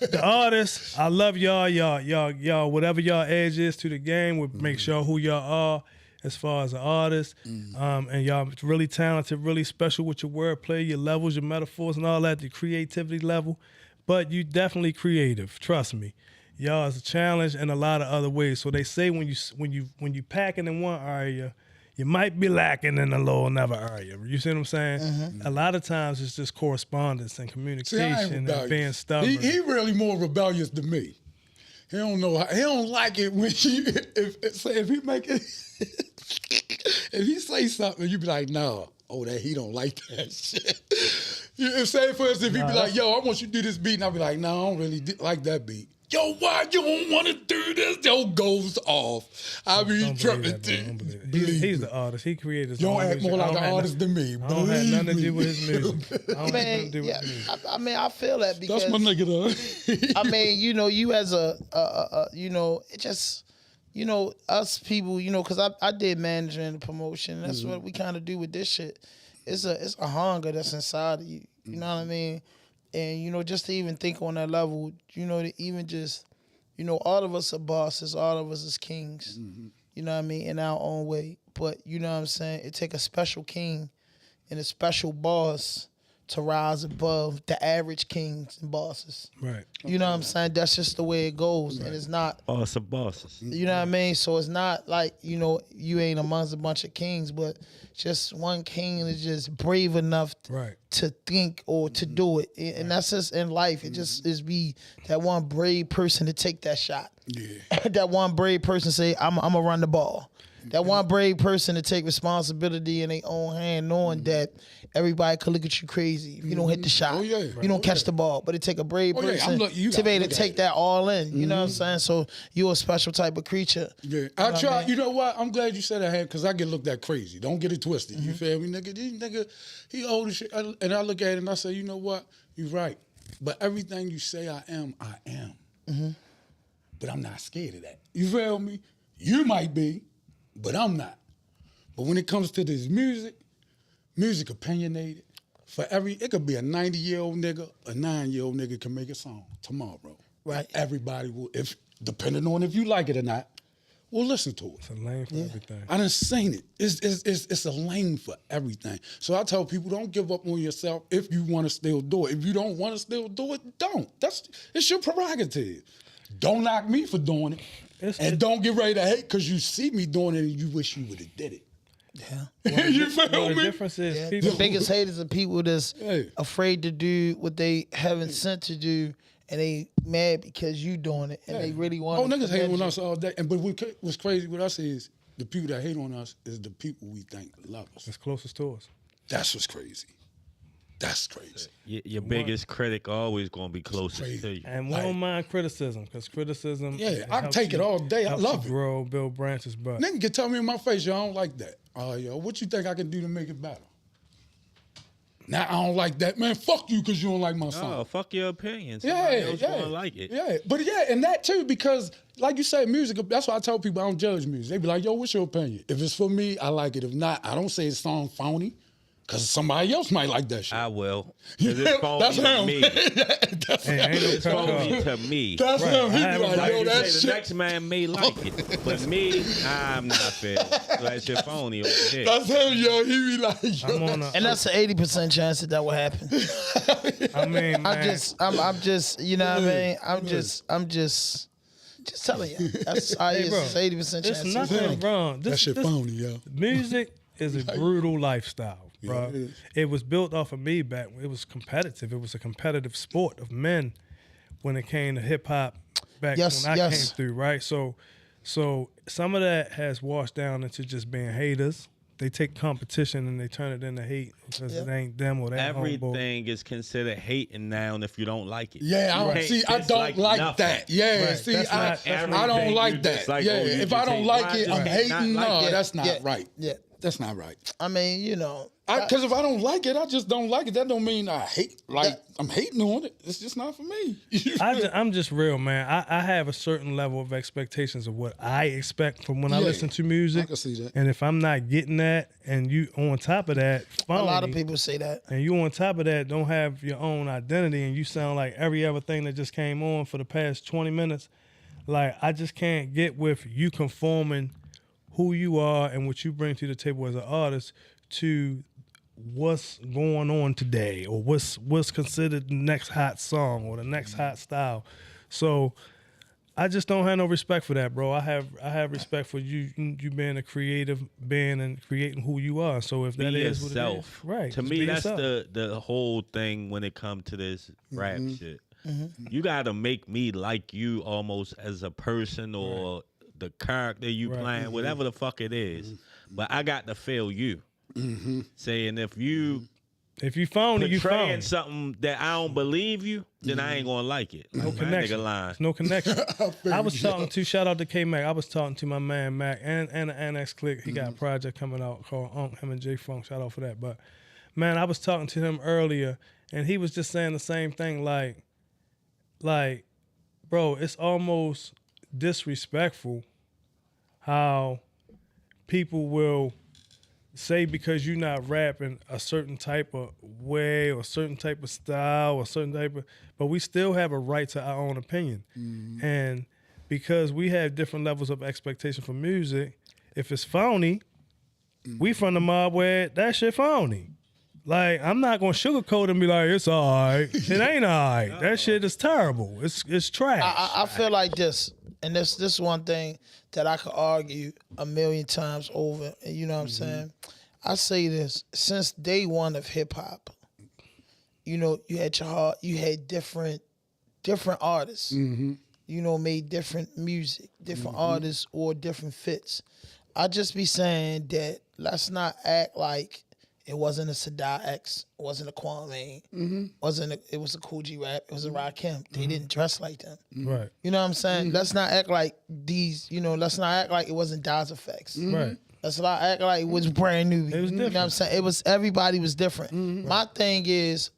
The artists, I love y'all. Y'all, whatever y'all edge is to the game, would make sure who y'all are as far as an artist. And y'all really talented, really special with your wordplay, your levels, your metaphors, and all that, the creativity level. But you definitely creative. Trust me. Y'all is a challenge in a lot of other ways. So they say when you packing in one area, you might be lacking in a little another area. You see what I'm saying? A lot of times it's just correspondence and communication and being stubborn. He really more rebellious than me. He don't know. He don't like it when if he make it. If he say something, you be like, no. That he don't like that shit. Say for instance, if he be like, yo, I want you to do this beat, and I be like, no, I don't really like that beat. Yo, why you don't want to do this? Yo, goes off. I be Don't tripping. believe that, bro. Don't believe it. He's the artist. He created his You don't own act music. more I like don't an have artist than me. I don't have nothing to do with his music. I don't have nothing Man, to do with yeah, his music. I mean, I feel that because That's my nigga, though. I mean, you know, you as a you know, it just, you know, us people, you know, because I did management and promotion. That's what we kind of do with this shit. It's a hunger that's inside of you. You know what I mean? And, you know, just to even think on that level, you know, to even just, you know, all of us are bosses. All of us is kings. You know what I mean? In our own way. But, you know what I'm saying? It take a special king and a special boss to rise above the average kings and bosses. Right. You know what I'm saying? That's just the way it goes. And it's not, Boss of bosses. you know what I mean? So it's not like, you know, you ain't amongst a bunch of kings, but just one king is just brave enough Right. to think or to do it. And that's just in life. It just is be that one brave person to take that shot. Yeah. That one brave person say, I'm going to run the ball. That one brave person to take responsibility in their own hand, knowing that everybody could look at you crazy if you don't hit the shot. Oh, yeah. You don't catch the ball. But it take a brave Oh, yeah. person You to be gotta able look to at take it. that all in. You know what I'm saying? So you're a special type of creature. Yeah, I try. You know what? I'm glad you said that, because I get looked at crazy. Don't get it twisted. You feel me, nigga? This nigga, he old as shit. And I look at it and I say, you know what? You're right. But everything you say I am. But I'm not scared of that. You feel me? You might be, but I'm not. But when it comes to this music opinionated. It could be a 90-year-old nigga, a 9-year-old nigga can make a song tomorrow. Right. Everybody will, depending on if you like it or not, will listen to it. It's a lane for everything. I done seen it. It's a lane for everything. So I tell people, don't give up on yourself if you want to still do it. If you don't want to still do it, don't. It's your prerogative. Don't knock me for doing it. And don't get ready to hate because you see me doing it and you wish you would have did it. Yeah. You feel Well, the me? difference is Yeah, people. the biggest haters are people that's Hey. afraid to do what they haven't sent to do, and they mad because you doing it, and they really want. Oh, niggas hate on us all day. But what's crazy with us is the people that hate on us is the people we think love us. It's closest to us. That's what's crazy. That's crazy. Your biggest critic always gonna be closest Crazy. to you. And we don't mind criticism, because criticism. Yeah, I helps take it you- all day. I helps love you it. grow, build branches, but Nigga can tell me in my face, yo, I don't like that. Yo, what you think I can do to make it better? Now I don't like that, man. Fuck you, because you don't like my song. Oh, fuck your opinion. Yeah, Somebody else yeah, gonna like it. yeah. But yeah, and that too, because like you say, music. That's why I tell people I don't judge music. They be like, "Yo, what's your opinion?" If it's for me, I like it. If not, I don't say the song phony, because somebody else might like that shit. I will. 'Cause it's phony That's to him. me. That's hey, ain't no It's cut phony off. to me. That's Right. him. He I be haven't like, Like "Yo, you that say, the shit." next man may like it, but me, I'm not fair. That shit phony over here. That's him, yo. He be like, yo. I'm on a, And that's an 80% chance that will happen. I mean, man, I'm just, you know what I mean? I'm just telling you. That's how it Hey, is. bro, It's 80% there's chance. nothing wrong. That shit phony, yo. Music is a brutal lifestyle, bro. it is. It was built off of me back. It was competitive. It was a competitive sport of men when it came to hip hop back Yes, when I yes. came through, right? So some of that has washed down into just being haters. They take competition and they turn it into hate because it ain't them or that homeboy. Everything is considered hating now if you don't like it. Yeah, I don't Right. see. I It's don't like nothing. that. Yeah, Right. see, That's I not don't everything like you that. just like, yeah, oh, you if just I don't hate. like Why it, I'm just hating. not like No, it? that's not Yeah, right. yeah. That's not right. I mean, you know. Because if I don't like it, I just don't like it. That don't mean I hate. I'm hating on it. It's just not for me. I'm just real, man. I have a certain level of expectations of what I expect from when I Yeah, listen to music. I can see that. And if I'm not getting that, and you on top of that, A phony, lot of people say that. and you on top of that don't have your own identity, and you sound like every other thing that just came on for the past 20 minutes, like I just can't get with you conforming who you are and what you bring to the table as an artist to what's going on today or what's considered the next hot song or the next hot style. So I just don't have no respect for that, bro. I have respect for you being a creative being and creating who you are. So if that Be is yourself. what it is, right? To just me, be that's yourself. the whole thing when it comes to this rap shit. You gotta make me like you almost as a person or the character you playing, whatever the fuck it is. But I got to feel you. Saying if you If you phony, you portraying phony. something that I don't believe you, then I ain't gonna like it. No Like, connection. Nigga lying. No connection. I was talking to, shout out to K-Mac. I was talking to my man Mac and the Annex Click. He got a project coming out called him and J Funk. Shout out for that. But man, I was talking to him earlier, and he was just saying the same thing. Like, bro, it's almost disrespectful how people will say because you're not rapping a certain type of way or a certain type of style or a certain type of, but we still have a right to our own opinion. And because we have different levels of expectation for music, if it's phony, we from the mob where that shit phony. Like, I'm not gonna sugarcoat and be like, it's all right. It ain't all right. That shit is terrible. It's trash. I feel like this, and this one thing that I could argue a million times over, and you know what I'm saying? I say this, since day one of hip hop, you know, you had different artists, you know, made different music, different artists or different fits. I just be saying that let's not act like it wasn't a Sadat X, it wasn't a Kwame, it was a Kool G Rap, it was a Rakim. They didn't dress like them. Right. You know what I'm saying? Let's not act like these, you know, let's not act like it wasn't Daz Effects. Right. Let's not act like it was brand new. It was You know what I'm saying? Everybody was different. My thing is,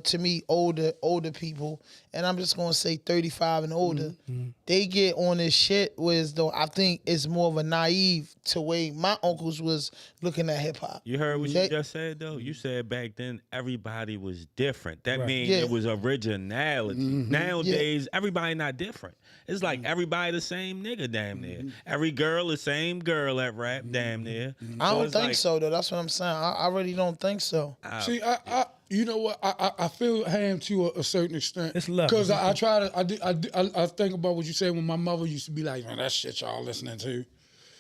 to me, older people, and I'm just gonna say 35 and older, they get on this shit whereas though I think it's more of a naive to way my uncles was looking at hip hop. You heard what you just said though? You said back then everybody was different. That means it was originality. Nowadays, everybody not different. It's like everybody the same nigga damn near. Every girl the same girl at rap damn near. I don't think so though. That's what I'm saying. I really don't think so. See, I you know what? I feel Ham to a certain extent. It's love. Because I try to, I think about what you said when my mother used to be like, man, that shit y'all listening to.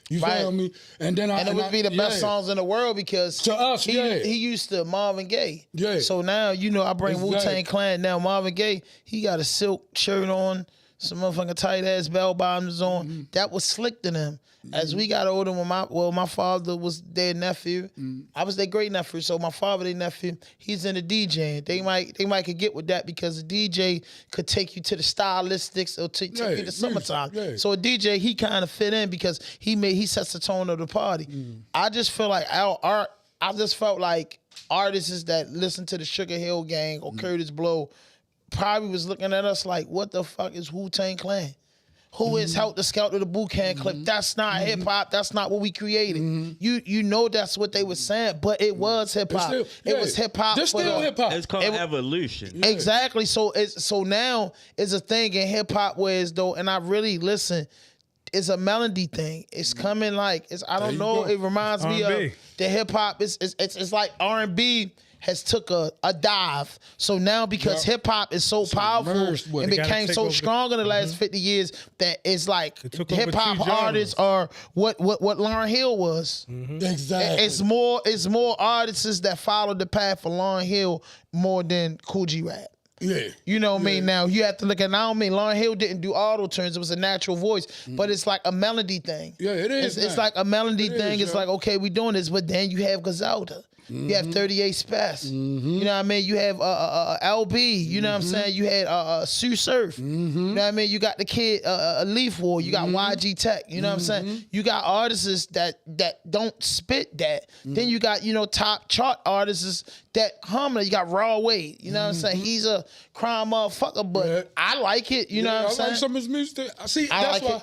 You feel me? And then it would be the best songs in the world because to us, he used to Marvin Gaye. Yeah. So now, you know, I bring Wu-Tang Clan. Now Marvin Gaye, he got a silk shirt on, some motherfucking tight ass bell bottoms on. That was slick to them. As we got older, when my father was their nephew, I was their great nephew. So my father, their nephew, he's in the DJing. They might could get with that because a DJ could take you to the stylistics or take you to summertime. Yeah. So a DJ, he kind of fit in because he sets the tone of the party. I just feel like I just felt like artists that listen to the Sugar Hill Gang or Curtis Blow probably was looking at us like, what the fuck is Wu-Tang Clan? Who is Helter Skelter, the Boot Camp Clip? That's not hip hop. That's not what we created. You know that's what they were saying, but it was hip hop. It was hip hop. It's still hip hop. It's called evolution. Exactly. So now it's a thing in hip hop where it's though, and I really listen. It's a melody thing. It's coming like I don't know. It reminds me of the hip hop. It's like R&B has took a dive. So now because hip hop is so powerful and became so strong in the last 50 years that it's like hip hop artists are what Lauryn Hill was. Exactly. It's more artists that followed the path of Lauryn Hill more than Kool G Rap. Yeah. You know what I mean? Now, you have to look at, I don't mean Lauryn Hill didn't do auto tunes. It was a natural voice. But it's like a melody thing. Yeah, it is. It's like a melody thing. It's like, okay, we doing this. But then you have Griselda. You have 38 Spess. You know what I mean? You have LB. You know what I'm saying? You had Sue Surf. You know what I mean? You got the kid, Leaf War. You got YG Tech. You know what I'm saying? You got artists that don't spit that. Then you got, you know, top chart artists that hum. You got Raw Wade. You know what I'm saying? He's a crime motherfucker, but I like it. You know what I'm saying? I like some of his music. See, that's why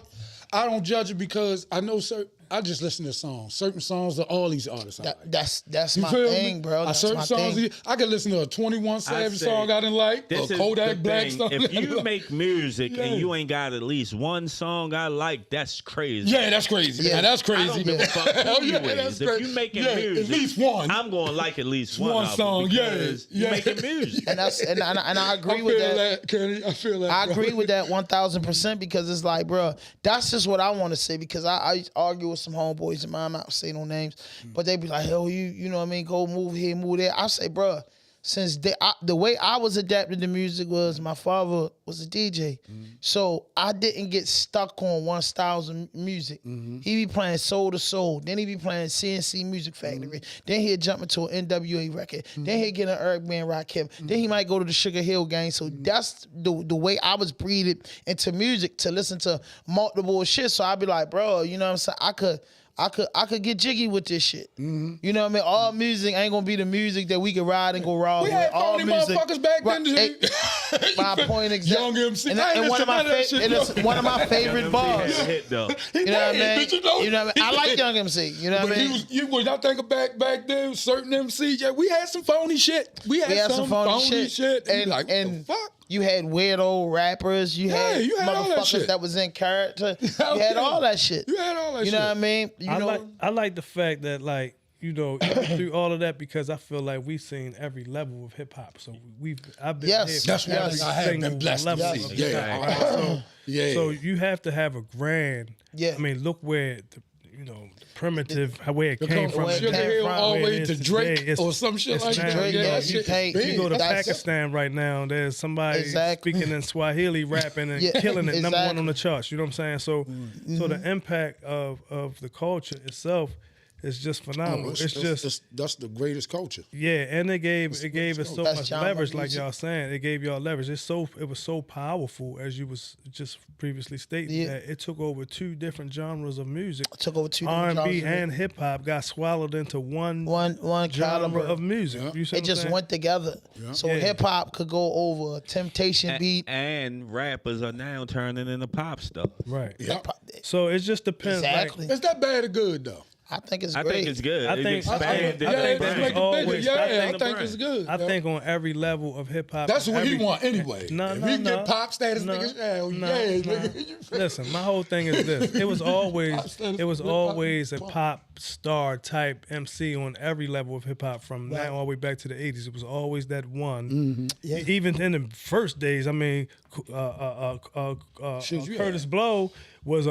I don't judge it because I know I just listen to songs. Certain songs that all these artists I like. That's my thing, bro. That's certain my songs thing. I can listen to a 21 Savage song I didn't like, a Kodak Black song. If you make music and you ain't got at least one song I like, that's crazy. Yeah, that's crazy. Yeah, that's crazy. I don't give a fuck who you is. If you making music, at least one. I'm gonna like at least one song. You making music. And I agree with that. Kenny, I feel that. I agree with that 1,000% because it's like, bro, that's just what I want to say because I argue with some homeboys of mine. I'm not saying no names, but they be like, hell, you know what I mean? Go move here, move there. I say, bro, since the way I was adapted to music was my father was a DJ. So I didn't get stuck on one style of music. He be playing soul to soul. Then he be playing CNC Music Factory. Then he'd jump into an NWA record. Then he'd get an Eric B. and Rakim. Then he might go to the Sugar Hill Gang. So that's the way I was breeded into music, to listen to multiple shit. So I'd be like, bro, you know what I'm saying? I could get jiggy with this shit. You know what I mean? All music ain't gonna be the music that we can ride and go raw with. We had All phony music, motherfuckers back then. my point exactly. Young MC. And one of my favorite bars. Hit though. You know what I mean? You know I like Young MC. You know what I mean? Y'all think back then, certain MCs, yeah, we had some phony shit. We had some phony shit. And like, what the fuck? You had weirdo rappers. You had motherfuckers that was in character. You had all that shit. You had all that shit. You know what I mean? I like the fact that, like, you know, through all of that, because I feel like we've seen every level of hip hop. So I've been Yes. here That's for one every thing I have been single blessed to level see. of Yeah. hip hop, right? So Yeah. you have to have a grand. Yeah. I mean, look where the primitive, where it came from. where it Sugar came Hill from, all the where way it to is Drake today. or some shit it's like that. now, Drake, Yeah, yeah, that you shit pay- big. You go to That's it. Pakistan right now, there's somebody Exactly. speaking in Swahili, rapping and Yeah, killing it, number one exactly. on the charts. You know what I'm saying? So the impact of the culture itself is just phenomenal. That's the greatest culture. Yeah, and it gave it so Best much genre leverage, like music. y'all saying. It gave y'all leverage. It was so powerful, as you was just previously stating, Yeah. that it took over two different genres of music. Took over two different R&B genres of and hip hop got swallowed into one one genre caliber of music. You see It what I'm just saying? went together. So Yeah. hip hop could go over a Temptation beat. And rappers are now turning into pop stars. Right. Yep. So it just depends. like, Exactly. Is that bad or good though? I think it's I great. think it's good. I It think- expanded I the think brand. that's always- I the think brand. it's good. I think on every level of hip hop. That's what he every- want anyway. No, if no, he no. get pop status, No, niggas, hell no, yeah, no. nigga. You feel- Listen, my whole thing is this. It was always a pop star type MC on every level of hip hop from now all the way back to the 80s. It was always that one. Yeah. Even in the first days, I mean, Shit, you Curtis had- Blow was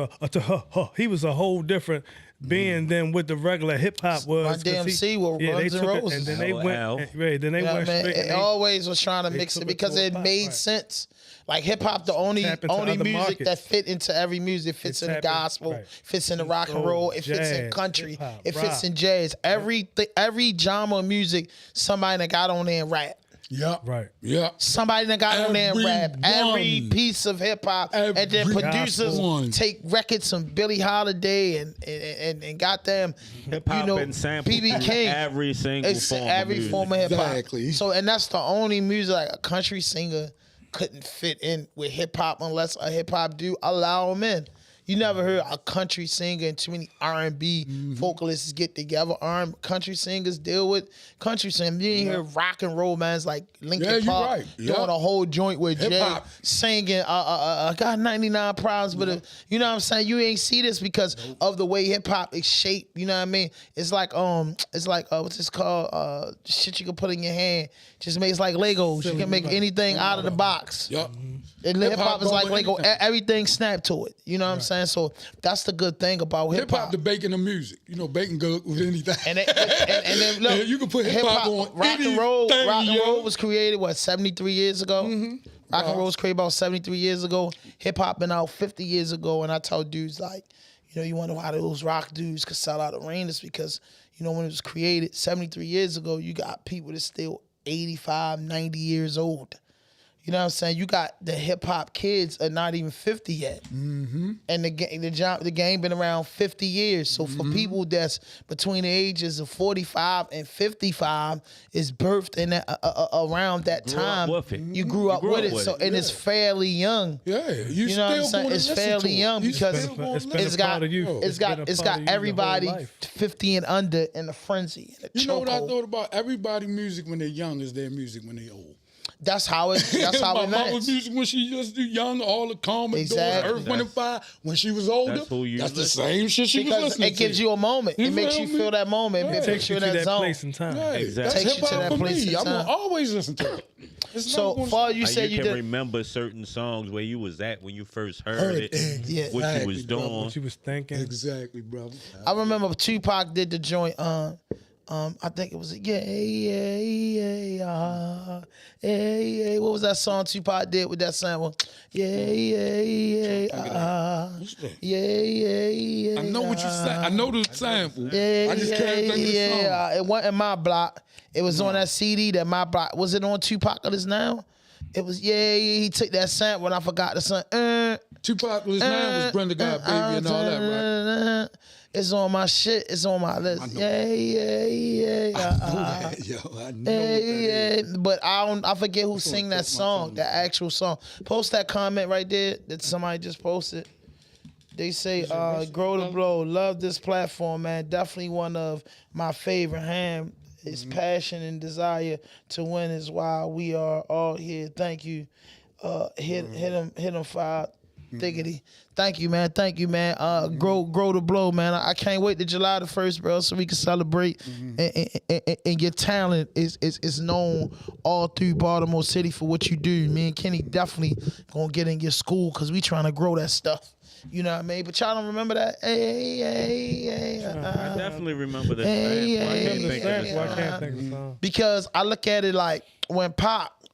he was a whole different being than what the regular hip hop was. Run 'cause DMC with they Runs and took it, Roses. and then they LL. went, right, then they You know went what I mean? straight. and It they- always was trying to mix took it it because to a it pop, made right. sense. Like hip hop, the only Tap into other music markets. that fit into every music fits in the tap in- gospel, right. fits in the rock and Soul, roll, it fits in jazz, country, hip-hop, it fits rock. in jazz. Every genre of music, somebody that got on there and rap. Yeah. Right. Yeah. Somebody that got on there and rap. Every Everyone. piece of hip hop, and then Every producers one. take records from Billie Holiday and goddamn, Hip hop and sample BB King. every single It's form every of music. form of hip hop. Exactly. So, and that's the only music like a country singer couldn't fit in with hip hop unless a hip hop dude allow him in. You never heard a country singer and too many R&B vocalists get together. Country singers deal with country singers. You ain't hear rock and roll bands like Linkin Yeah, you Park right. doing Yeah. a whole joint with Jay Hip-hop. singing. I got 99 problems, but you know what I'm saying. You ain't see this because of the way hip hop is shaped. You know what I mean? It's like what's this called? Shit you can put in your hand. Just makes like Legos. You can make anything out of the box. Yup. And hip hop is go like with Lego. anything. Everything snap to it. You know what I'm saying? So that's the good thing about hip Hip hop, hop. the bacon of music. You know, bacon good with anything. And then look, Yeah, you can put hip-hop on rock and roll. anything, Rock and yo. roll was created 73 years ago. Rock and roll was created about 73 years ago. Hip hop been out 50 years ago. And I tell dudes like, you wonder why those rock dudes could sell out arenas because when it was created 73 years ago, you got people that's still 85, 90 years old. You know what I'm saying? You got the hip hop kids are not even 50 yet, and the game been around 50 years. So for people that's between the ages of 45 and 55 is birthed in around that Grew up time. with it. You grew up with it, so and it's fairly young. Yeah, you You know what I'm still saying? gonna It's listen fairly to it. young You because still gonna it's listen been it's a got part of you. it's got been a part of you your everybody whole life. 50 and under in a frenzy. In a You know what I chokehold. thought about? Everybody music when they're young is their music when they old. That's how it. That's how My it mama's lands. music when she just young, all the Commodores, Exactly. Earth, Wind and Fire. When she was older, That's who you that's the listen same shit she was Because listening it gives to. you a moment. You It makes feel you me? feel that moment. Yeah. It Takes puts you you to in that that zone. place and time. Right. Exactly. That's Takes you hip to hop that for place me. in I'm gonna time. always listen to it. It's So not gonna far, you Like, said you you can did. remember certain songs where you was at when you first heard Heard it, it. Yeah. what you Exactly, was brother. doing. What you was thinking. Exactly, brother. I remember Tupac did the joint. I think it was what was that song Tupac did with that sample? I know what you said. I know the sample. I just can't think of the song. It wasn't My Block. It was on that CD that My Block. Was it on Tupac Now? It was he took that sample and I forgot the song. Tupac Now was Brenda Got Baby and all that, right? It's on my shit. It's on my list. I know that. But I forget who sing that song, the actual song. Post that comment right there that somebody just posted. They say, grow to blow. Love this platform, man. Definitely one of my favorite. His passion and desire to win is why we are all here. Thank you. Hit him 5. Thickety. Thank you, man. Grow to blow, man. I can't wait to July the 1st, bro, so we can celebrate and your talent is known all through Baltimore City for what you do. Me and Kenny definitely gonna get in your school because we trying to grow that stuff. You know what I mean? But y'all don't remember that? I definitely remember the Why can't think of the song? Because I look at it like when Pop,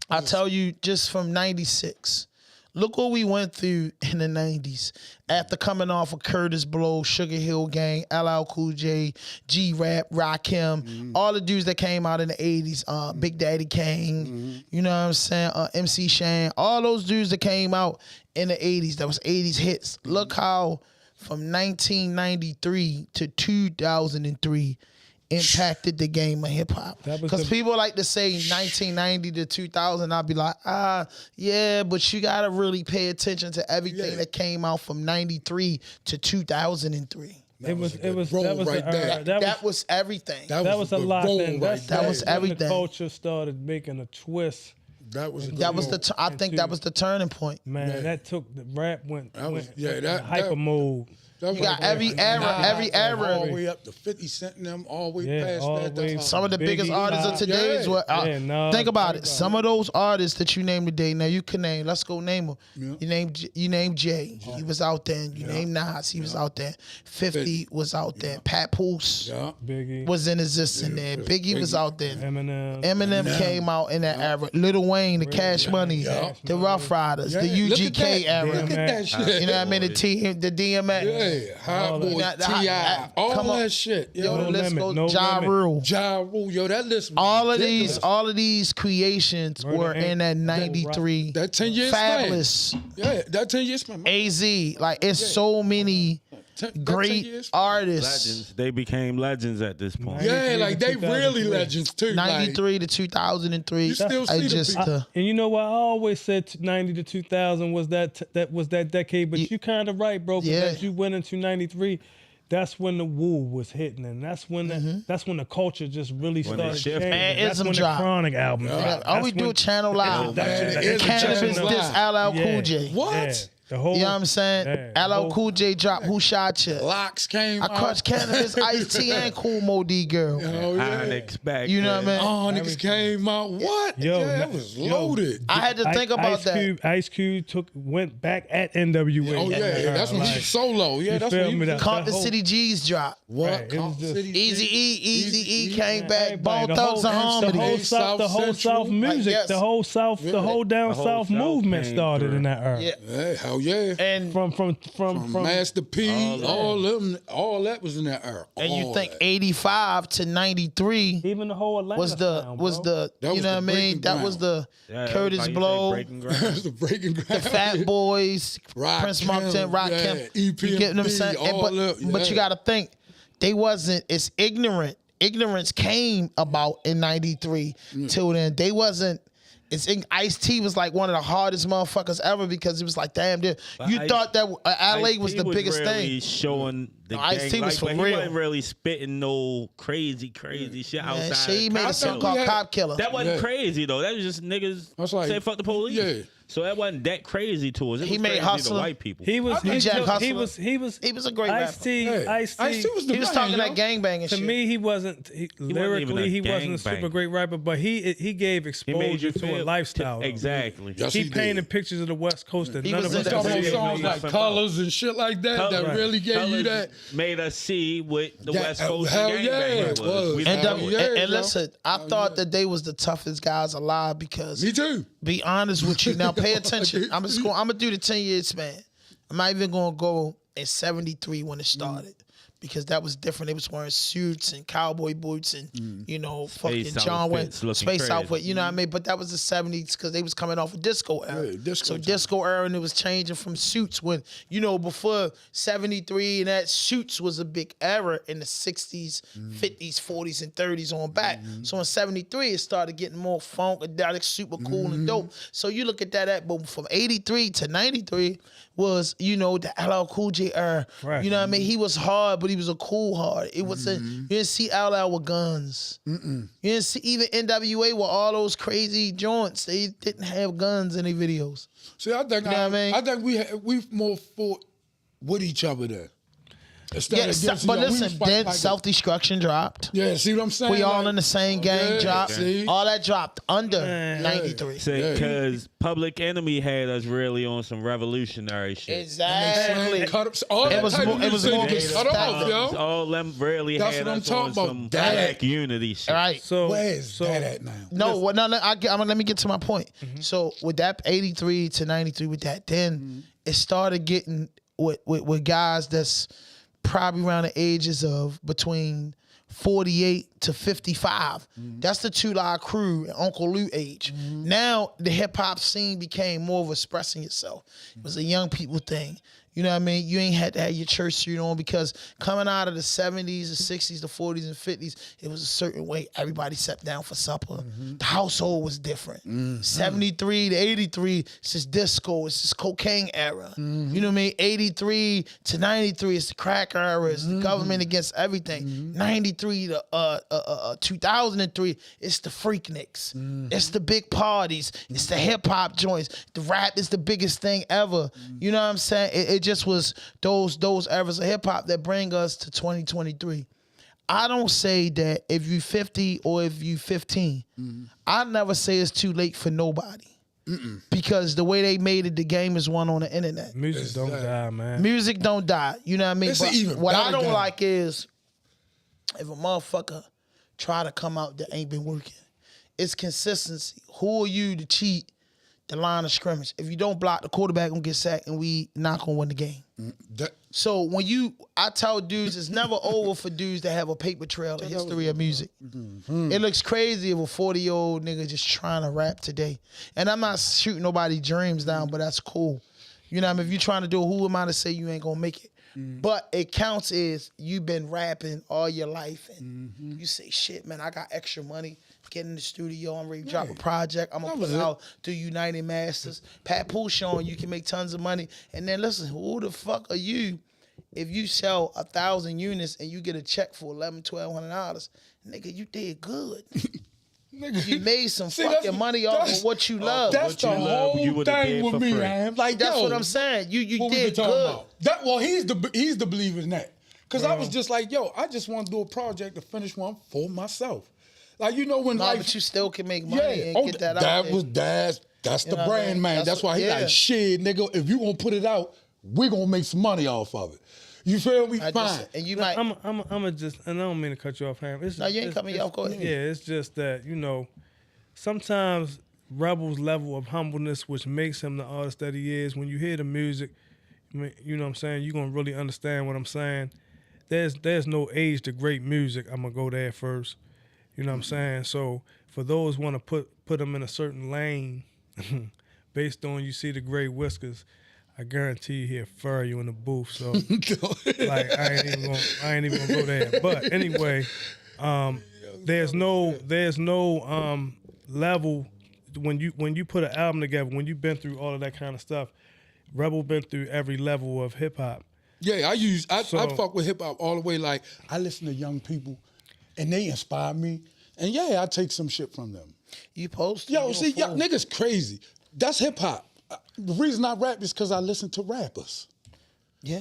I tell you just from 96, look what we went through in the 90s. After coming off of Curtis Blow, Sugar Hill Gang, LL Cool J, G-Rap, Rakim, all the dudes that came out in the 80s, Big Daddy Kane, you know what I'm saying, MC Shan, all those dudes that came out in the 80s, that was 80s hits. Look how from 1993 to 2003, impacted the game of hip hop. Because people like to say 1990 to 2000, I'll be like, yeah, but you gotta really pay attention to everything that came out from 93 to 2003. That was everything. That was a lot. That was everything. The culture started making a twist. I think that was the turning point. Man, that took the rap went hyper mode. You got every era. All the way up to 50 Cent and them, all the way past that. Some of the biggest artists of today is what. Think about it. Some of those artists that you named today, now you can name. Let's go name them. Yeah. You named Jay. He was out there. You named Nas. He was out there. 50 was out there. Pat Poose Biggie was in existence there. Biggie was out there. Eminem came out in that era. Lil Wayne, the Cash Money, the Rough Riders, the UGK era. Look at that shit. You know what I mean? The DMX. Hot Boy, T.I., all that shit. Yo, the list goes. Ja Rule. Yo, that list was ridiculous. All of these creations were in that 93. That 10 years Fabulous. Yeah, that 10 years span. AZ. Like, it's so many great artists. Legends. They became legends at this point. Yeah, like they really legends too. 93 to 2003. You still see the and you know what? I always said 90 to 2000 was that decade, but you kind of right, bro. Because you went into 93. That's when the woo was hitting, and that's when the culture just really started changing. That's when the Chronic album. All we do Channel Live. Cannabis diss LL Cool J. What? You know what I'm saying? LL Cool J dropped Who Shot Ya. Locks came out. I caught Cannabis, Ice-T, and Cool Mo D Girl. Onyx back. You know what I mean? Onyx came out. What? That was loaded. I had to think about that. Ice Cube went back at NWA. Oh yeah, that's when he was solo. Yeah, that's when he was. Compton City G's dropped. What? Easy E came back. Bone Thugs and Harmony. The whole South music, the whole South, the whole down South movement started in that era. Yeah, hell yeah. And from Master P, all that was in that era. And you think 85 to 93, even the whole Atlanta was the you know what I mean? That was the Curtis Blow, the breaking ground. the Fat Boys, Prince Martin, Rakim. You get what I'm saying? But you got to think, they wasn't. It's ignorant. Ignorance came about in 93 till then. They wasn't. Ice-T was like one of the hardest motherfuckers ever because it was like, damn, dude. You thought that LA was the biggest thing. Showing the Ice-T was for he real. wasn't really spitting no crazy shit outside. He made a song called Cop Killer. That wasn't crazy though. That was just niggas say fuck the police. Yeah. So that wasn't that crazy to us. It He was made crazy Hustler. to white people. He was Jack Hustler. he was a great rapper. Ice-T Ice-T was the He was man, talking yo. that gangbanging To shit. me, he wasn't lyrically. He wasn't a super gangbanger. great rapper, but he gave He made you exposure to feel a lifestyle. though. Exactly. Yes, He did. painted pictures of the West Coast that He none was of in us that Talking ever about video. songs did. like Colors and shit like that that Right. really gave you that. Made us see what the West Coast hell gangbanging yeah, it was. We And, Hell knew yeah, it. and yo. listen, I thought that they was the toughest guys alive because, Me too. be honest with you. Now pay attention. I'm gonna do the 10-year span. I'm not even gonna go in 73 when it started. Because that was different. They was wearing suits and cowboy boots and fucking John Wayne outfits, looking space crazy. outfit. You know what I mean? But that was the 70s because they was coming off a disco era. Yeah, disco so time. disco era, and it was changing from suits when before 73 and that suits was a big era in the 60s, 50s, 40s, and 30s on back. So in 73 it started getting more funkadelic, super cool and dope. So you look at that, but from 83 to 93 was the LL Cool J era. Right. You know what I mean? He was hard, but he was a cool hard. It was you didn't see LL with guns. You didn't see even NWA with all those crazy joints. They didn't have guns in their videos. See, I think You know what I mean? I think we more fought with each other there. Instead Yeah, of against, but we was listen, fighting then like self-destruction dropped. Yeah, see what I'm saying? We all Like, in the same gang yeah, dropped. see? All that dropped under 93. Because Public Enemy had us really on some revolutionary shit. Exactly. Cut up, all that was type more- of it was music more get cut off, respect. yo. All them really That's had what I'm us talking on about. some That- black unity shit. All right. So Where's that at now? No, well, no, let me get to my point. So with that 83 to 93, with that, then it started getting with guys that's probably around the ages of between 48 to 55. That's the Two Live Crew and Uncle Lou age. Now the hip hop scene became more of expressing yourself. It was a young people thing. You know what I mean? You ain't had to have your church suit on because coming out of the 70s, the 60s, the 40s, and 50s, it was a certain way. Everybody sat down for supper. The household was different. 73 to 83, it's just disco. It's just cocaine era. You know what I mean? 83 to 93, it's the crack era. It's the government against everything. 93 to 2003, it's the Freakniks. It's the big parties. It's the hip-hop joints. The rap is the biggest thing ever. You know what I'm saying? It just was those eras of hip hop that bring us to 2023. I don't say that if you 50 or if you 15. I never say it's too late for nobody. Because the way they made it, the game is won on the internet. music don't die, man. Music don't die. You know what I mean? It's But even what I better don't game. like is if a motherfucker try to come out that ain't been working. It's consistency. Who are you to cheat the line of scrimmage? If you don't block, the quarterback gonna get sacked and we not gonna win the game. So when I tell dudes, it's never over for dudes that have a paper trail, a history of music. It looks crazy if a 40-year-old nigga just trying to rap today. And I'm not shooting nobody's dreams down, but that's cool. You know what I mean? If you trying to do it, who am I to say you ain't gonna make it? But it counts is you've been rapping all your life and you say, shit, man, I got extra money. Get in the studio, I'm ready to drop a project. I'm gonna put it out through United Masters. Pat Pool showing you can make tons of money. And then listen, who the fuck are you if you sell 1,000 units and you get a check for $1,200? Nigga, you did good. You made some fucking money off of what you love. That's the whole thing with me, man. Like, That's yo, what I'm saying. You what we did been talking good. about? That, well, he's the believer in that. Because I was just like, yo, I just want to do a project to finish one for myself. Like, you know when No, life... but you still can make money and get that out there. That's You the know what I brand, mean? man. That's That's what- why he yeah. like, shit, nigga, if you gonna put it out, we gonna make some money off of it. You feel me? Fine. And you might. I'm just, and I don't mean to cut you off, Ham. No, you ain't cutting me off. Go ahead. Yeah, it's just that, sometimes Rebel's level of humbleness, which makes him the artist that he is, when you hear the music, you know what I'm saying, you're going to really understand what I'm saying. There's no age to great music. I'm going to go there first. You know what I'm saying? So for those want to put them in a certain lane based on you see the gray whiskers, I guarantee you he'll fire you in the booth. So like I ain't even gonna go there. But anyway, there's no level when you put an album together, when you've been through all of that kind of stuff. Rebel been through every level of hip hop. Yeah, I fuck with hip hop all the way. Like, I listen to young people and they inspire me. And yeah, I take some shit from them. You post. Yo, see, y'all niggas crazy. That's hip hop. The reason I rap is because I listen to rappers. Yeah.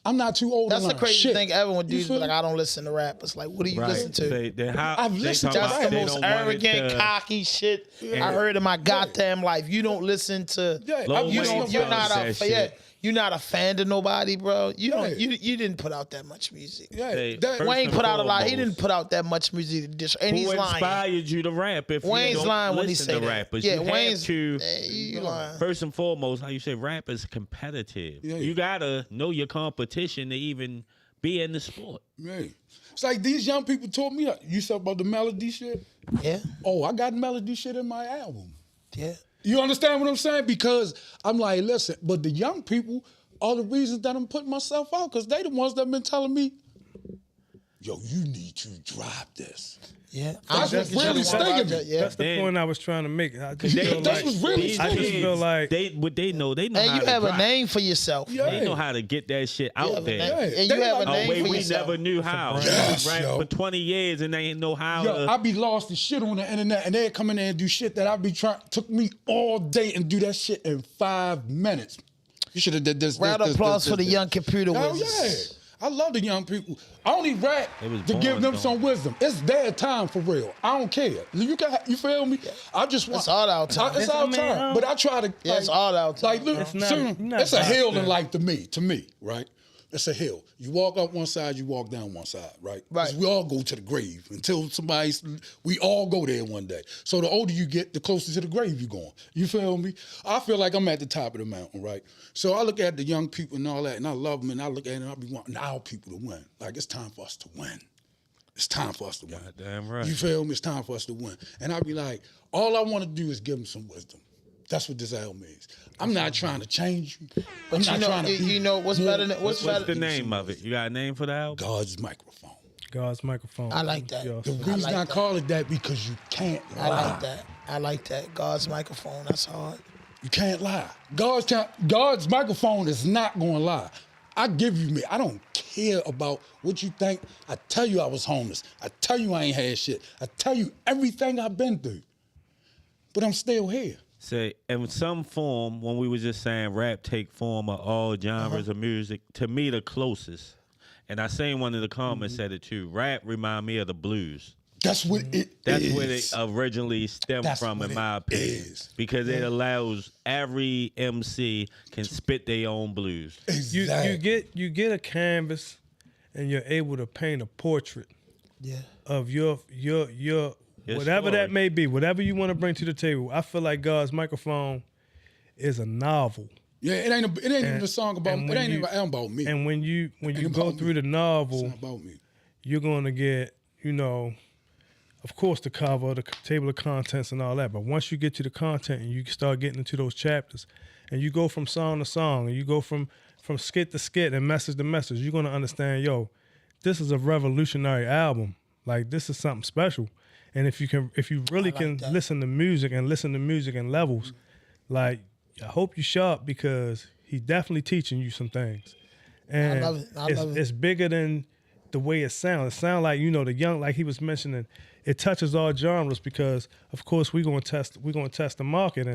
I'm not too old That's to the learn crazy shit. thing everyone do You is feel like, me? I don't listen to rappers. Like, what do you listen to? I've listened to That's the They most arrogant, cocky shit I heard in my goddamn life. You don't listen to. Yeah, Lil You, Wayne you're not that a shit. you're not a fan of nobody, bro. You don't. Yeah. You didn't put out that much music. Yeah, Say, that, first Wayne and put out a lot. He foremost, didn't put out that much music to dish. And he's Who lying. inspired you to rap if Wayne's you don't lying when he listen say to that. rappers? Yeah, you Wayne's. have to, You lying. first and foremost, how you say rap is competitive. Yeah. You got to know your competition to even be in the sport. yeah. It's like these young people told me, you said about the melody shit? Yeah. Oh, I got melody shit in my album. Yeah. You understand what I'm saying? Because I'm like, listen, but the young people are the reasons that I'm putting myself out, because they the ones that been telling me, yo, you need to drop this. Yeah. That's what's really stinging me. Yeah. That's the Then- point I was trying to make. I just They- feel That's like, what's really These I just stinging me. feel like they know And how you to have a drop. name for yourself. Yeah. They know how to get that shit You out have a there. name- Yeah. And you They have a like- A name way for we yourself. never knew how. Yes, Rap yo. for 20 years and they ain't know how Yo, to. I be lost in shit on the internet, and they come in there and do shit that I be trying. Took me all day and do that shit in 5 minutes. You should have did this. Round of applause for the this. young computer Hell wizards. yeah. I love the young people. I only rap They was to born give them doing some wisdom. It's their time for real. I don't care. You feel me? I just want. It's all our time. It's our time. But I try to. Yeah, it's all our time. Like, look, It's not- soon, not it's a about hill in that. life to me, right? It's a hill. You walk up one side, you walk down one side, right? 'Cause Right. we all go to the grave until we all go there one day. So the older you get, the closer to the grave you're going. You feel me? I feel like I'm at the top of the mountain, right? So I look at the young people and all that, and I love them, and I look at them, and I be wanting our people to win. Like, it's time for us to win. It's time for us to win. Goddamn right. You feel me? It's time for us to win. And I be like, all I want to do is give them some wisdom. That's what this album is. I'm not trying to change you. I'm But not trying to be you know what's better than what's What's better. the name of it? You got a name for the album? God's microphone. God's microphone. I like that. Yo, The son. reason like I that. call it that because you can't lie. I like that. I like that. God's microphone. That's hard. You can't lie. God's microphone is not going to lie. I give you me. I don't care about what you think. I tell you I was homeless. I tell you I ain't had shit. I tell you everything I've been through. But I'm still here. Say, in some form, when we was just saying rap take form of all genres of music, to me the closest, and I seen one of the comments said it too, rap remind me of the blues. That's what it That's is. where it originally stemmed That's from, what in my it opinion. is. Because it allows every MC can spit their own blues. Exactly. You get a canvas and you're able to paint a portrait Yeah. of your whatever that story. may be, whatever you want to bring to the table. I feel like God's microphone is a novel. Yeah, it ain't even a song about and it. when Ain't you- even an album about me. And when you Ain't go about through me. the It's novel, not about me. you're going to get, of course, the cover, the table of contents and all that. But once you get to the content and you start getting into those chapters and you go from song to song and you go from skit to skit and message to message, you're going to understand, this is a revolutionary album. Like, this is something special. And if you really can listen to music in levels, like, I hope you sharp because he's definitely teaching you some things. And I love it. I love it. It's bigger than the way it sounds. It sounds like, the young, like he was mentioning, it touches all genres because, of course, we're gonna test the market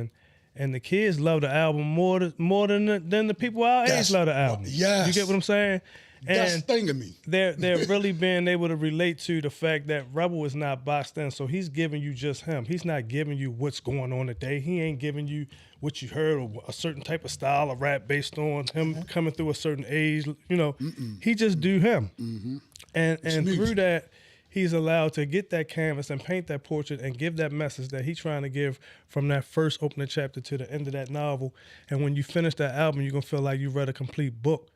and the kids love the album more than the people our age love the album. yes. You get what I'm saying? That's And thing of me. they're really being able to relate to the fact that Rebel is not boxed in, so he's giving you just him. He's not giving you what's going on today. He ain't giving you what you heard or a certain type of style of rap based on him coming through a certain age. He just do him, and through that, he's allowed to get that canvas and paint that portrait and give that message that he's trying to give from that first opening chapter to the end of that novel. And when you finish that album, you're gonna feel like you read a complete book.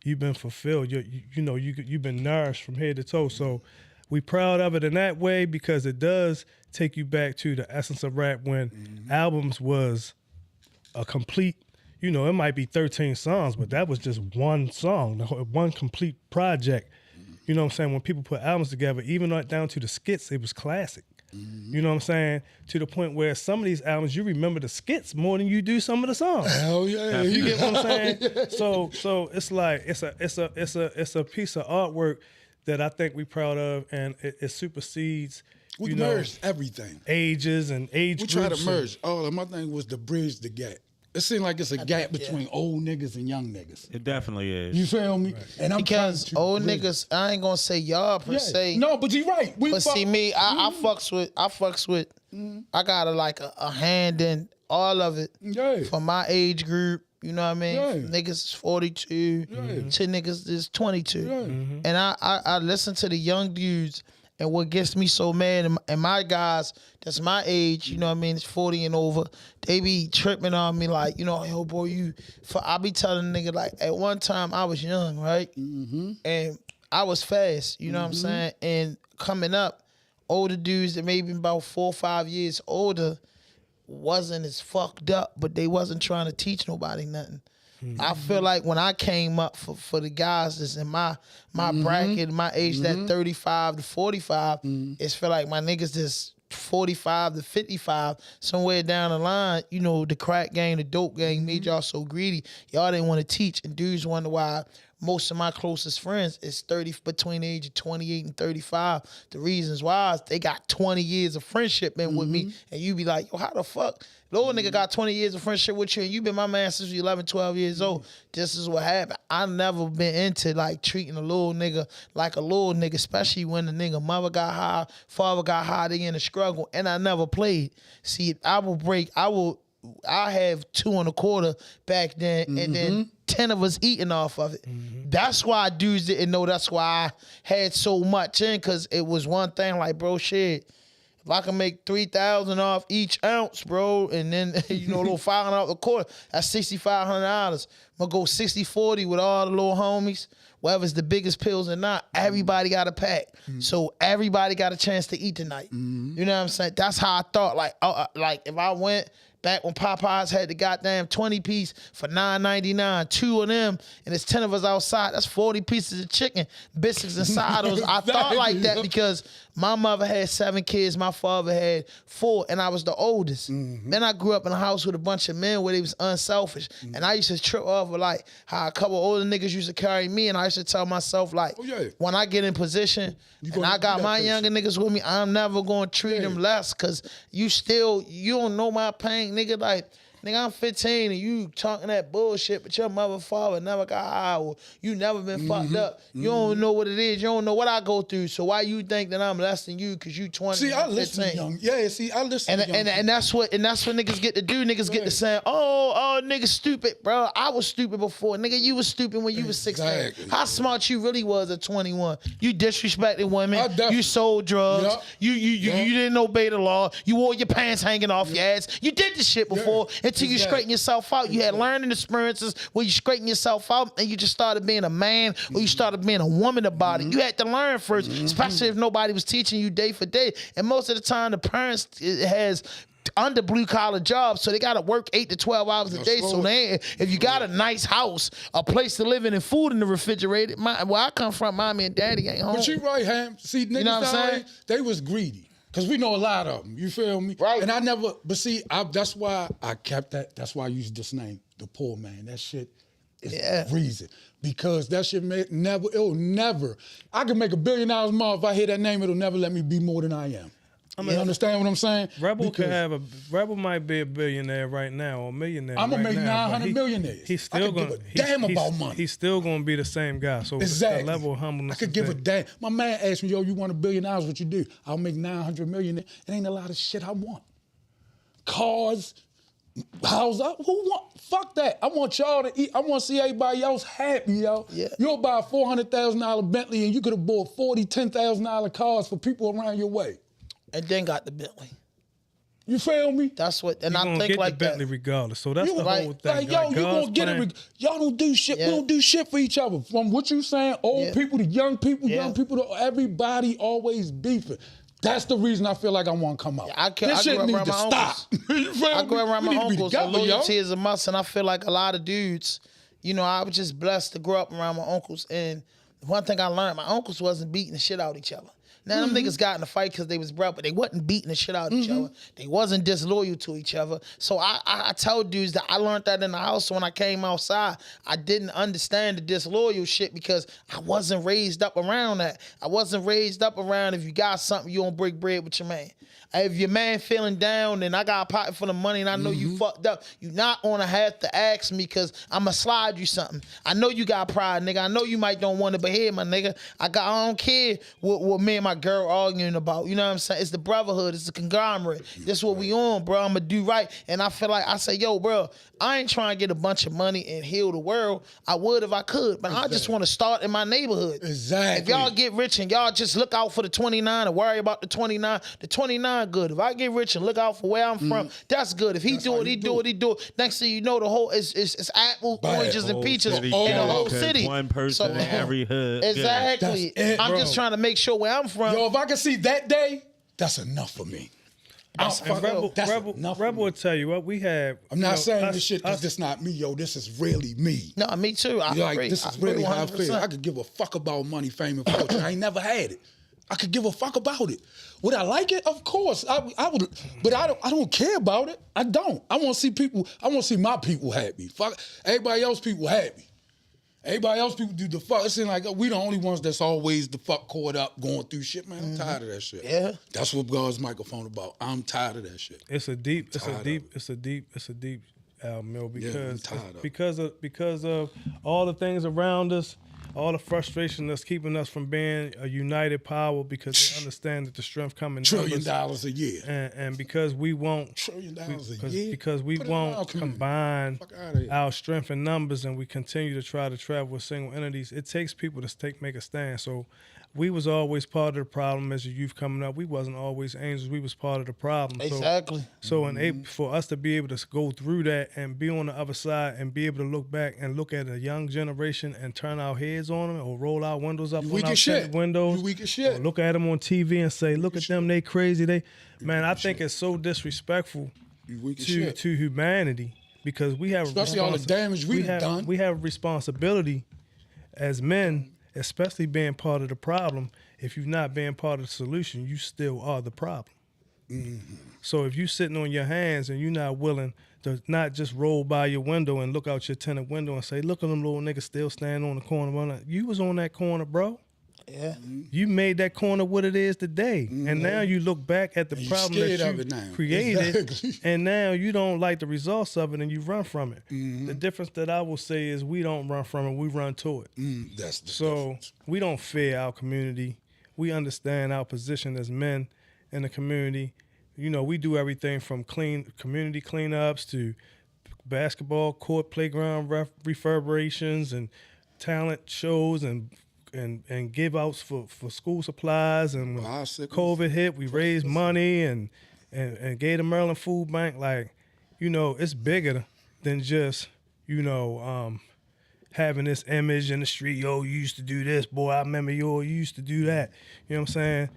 You've been fulfilled. You've been nourished from head to toe. So we proud of it in that way because it does take you back to the essence of rap when albums was a complete, it might be 13 songs, but that was just one song, one complete project. You know what I'm saying? When people put albums together, even down to the skits, it was classic. You know what I'm saying? To the point where some of these albums, you remember the skits more than you do some of the songs. Hell yeah. You get what I'm saying? So it's like it's a piece of artwork that I think we're proud of, and it supersedes We merged everything. ages and age We groups. tried to merge. My thing was to bridge the gap. It seems like it's a gap between old niggas and young niggas. It definitely is. You feel me? Right. And I'm because old niggas, I ain't gonna say y'all per se. No, but you right. But see me, I fucks with. I got a hand in all of it for my age group. You know what I mean? Niggas is 42, to niggas is 22. And I listen to the young dudes, and what gets me so mad, and my guys that's my age, you know what I mean, it's 40 and over, they be tripping on me like, you know, yo, boy, I be telling the nigga, like, at one time I was young, right? And I was fast, you know what I'm saying? And coming up, older dudes that maybe about 4 or 5 years older wasn't as fucked up, but they wasn't trying to teach nobody nothing. I feel like when I came up for the guys that's in my bracket, my age, that 35 to 45, it's feel like my niggas that's 45 to 55, somewhere down the line, you know, the crack gang, the dope gang made y'all so greedy. Y'all didn't want to teach, and dudes wonder why most of my closest friends is between the age of 28 and 35. The reasons why is they got 20 years of friendship in with me, and you be like, yo, how the fuck? Little nigga got 20 years of friendship with you, and you been my man since you 11, 12 years old. This is what happened. I never been into, like, treating a little nigga like a little nigga, especially when the nigga mother got high, father got high, they in the struggle, and I never played. See, I have 2 1/4 back then, and then 10 of us eating off of it. That's why dudes didn't know. That's why I had so much in, because it was one thing like, bro, shit, if I can make 3,000 off each ounce, bro, and then, you know, a little $500 off the quarter, that's $6,500. I'm going to go 60-40 with all the little homies, whether it's the biggest pills or not. Everybody got a pack. So everybody got a chance to eat tonight. You know what I'm saying? That's how I thought. Like if I went back when Popeyes had the goddamn 20 piece for $9.99, 2 of them, and it's 10 of us outside, that's 40 pieces of chicken, biscuits and sides. I thought like that because my mother had 7 kids, my father had 4, and I was the oldest. Then I grew up in a house with a bunch of men where they was unselfish. And I used to trip off with like how a couple older niggas used to carry me, and I used to tell myself like, when I get in position and I got my younger niggas with me, I'm never gonna treat them less, because you don't know my pain, nigga. Like, nigga, I'm 15 and you talking that bullshit, but your mother, father never got high, or you never been fucked up. You don't know what it is. You don't know what I go through. So why you think that I'm less than you because you 20? See, I listen to young. Yeah, see, I listen to young. And that's what niggas get to do. Niggas get to say, oh, nigga stupid, bro. I was stupid before. Nigga, you was stupid when you was 16. How smart you really was at 21. You disrespected women. You sold drugs. You didn't obey the law. You wore your pants hanging off your ass. You did this shit before until you straighten yourself out. You had learning experiences where you straighten yourself out and you just started being a man or you started being a woman about it. You had to learn first, especially if nobody was teaching you day for day. And most of the time, the parents has under blue collar jobs, so they gotta work 8 to 12 hours a day. So if you got a nice house, a place to live in, and food in the refrigerator, where I come from, mommy and daddy ain't home. But you right, Ham. See, niggas, you know what I'm saying? They was greedy. Because we know a lot of them, you feel me? Right. And I never, but see, that's why I kept that. That's why I used this name, the poor man. That shit is the reason. Because that shit it'll never, I can make $1 billion more if I hear that name, it'll never let me be more than I am. You understand what I'm saying? Rebel might be a billionaire right now or a millionaire. I'm gonna make 900 millionaires. He's still gonna give a damn about money. He's still gonna be the same guy. So exactly. The level of humbleness. I could give a damn. My man asked me, yo, you want $1 billion? What you do? I'll make 900 million. It ain't a lot of shit I want. Cars, houses. Who want? Fuck that. I want y'all to eat. I want to see everybody else happy, yo. Yeah. You'll buy a $400,000 Bentley and you could have bought $10,000 cars for people around your way. And then got the Bentley. You feel me? That's what, and you I think get like the Bentley regardless. So that's the whole thing. Like, yo, you gonna get it. Y'all don't do shit. We don't do shit for each other. From what you saying, old people to young people to everybody always beefing. That's the reason I feel like I want to come out. I grew up around my uncles. I grew up around my uncles. Loyalty is a must, and I feel like a lot of dudes, you know, I was just blessed to grow up around my uncles. And one thing I learned, my uncles wasn't beating the shit out of each other. Now, them niggas got in a fight because they was bro, but they wasn't beating the shit out of each other. They wasn't disloyal to each other. So I tell dudes that I learned that in the house. So when I came outside, I didn't understand the disloyal shit because I wasn't raised up around that. I wasn't raised up around if you got something, you don't break bread with your man. If your man feeling down and I got a pocket full of money and I know you fucked up, you not gonna have to ask me because I'ma slide you something. I know you got pride, nigga. I know you might don't want it, but here, my nigga, I don't care what me and my girl arguing about. You know what I'm saying? It's the brotherhood. It's the conglomerate. This what we on, bro. I'ma do right. And I feel like I say, yo, bro, I ain't trying to get a bunch of money and heal the world. I would if I could, but I just want to start in my neighborhood. Exactly. If y'all get rich and y'all just look out for the 29 and worry about the 29 good. If I get rich and look out for where I'm from, that's good. If he do it, he do it. Next thing you know, the whole it's apples, oranges, and peaches in the whole city. One person in every hood. Exactly. I'm just trying to make sure where I'm from. Yo, if I can see that day, that's enough for me. Rebel will tell you what we have. I'm not saying this shit because this not me, yo. This is really me. No, me too. This is really how I feel. I could give a fuck about money, fame, and fortune. I ain't never had it. I could give a fuck about it. Would I like it? Of course, I would. But I don't care about it. I don't. I want to see people. I want to see my people happy. Fuck everybody else. People happy. Everybody else, people do the fuck. It seems like we the only ones that's always the fuck caught up going through shit, man. I'm tired of that shit. Yeah. That's what God's microphone about. I'm tired of that shit. It's a deep album, Mill, because of all the things around us, all the frustration that's keeping us from being a united power because they understand that the strength coming $1 trillion a year. And because we won't $1 trillion a year. Because we won't combine our strength in numbers and we continue to try to travel with single entities, it takes people to make a stand. So we was always part of the problem as a youth coming up. We wasn't always angels. We was part of the problem. Exactly. For us to be able to go through that and be on the other side and be able to look back and look at a young generation and turn our heads on them or roll our windows up on our windows. You weak as shit. Or look at them on TV and say, look at them, they crazy. I think it's so disrespectful to humanity because we have especially all the damage we've done. We have a responsibility as men, especially being part of the problem. If you're not being part of the solution, you still are the problem. Mm-hmm. So if you're sitting on your hands and you're not willing to not just roll by your window and look out your tenant window and say, look at them little niggas still standing on the corner. You was on that corner, bro. Yeah. You made that corner what it is today. Mm-hmm. And now you look back at the problem that you created and now you don't like the results of it and you run from it. Mm-hmm. The difference that I will say is we don't run from it, we run to it. That's the difference. We don't fear our community. We understand our position as men in the community. You know, we do everything from community cleanups to basketball court, playground refurbishes and talent shows and give outs for school supplies. And when COVID hit, we raised money and gave the Maryland Food Bank. Like, you know, it's bigger than just, you know, having this image in the street. Yo, you used to do this, boy. I remember you used to do that. You know what I'm saying?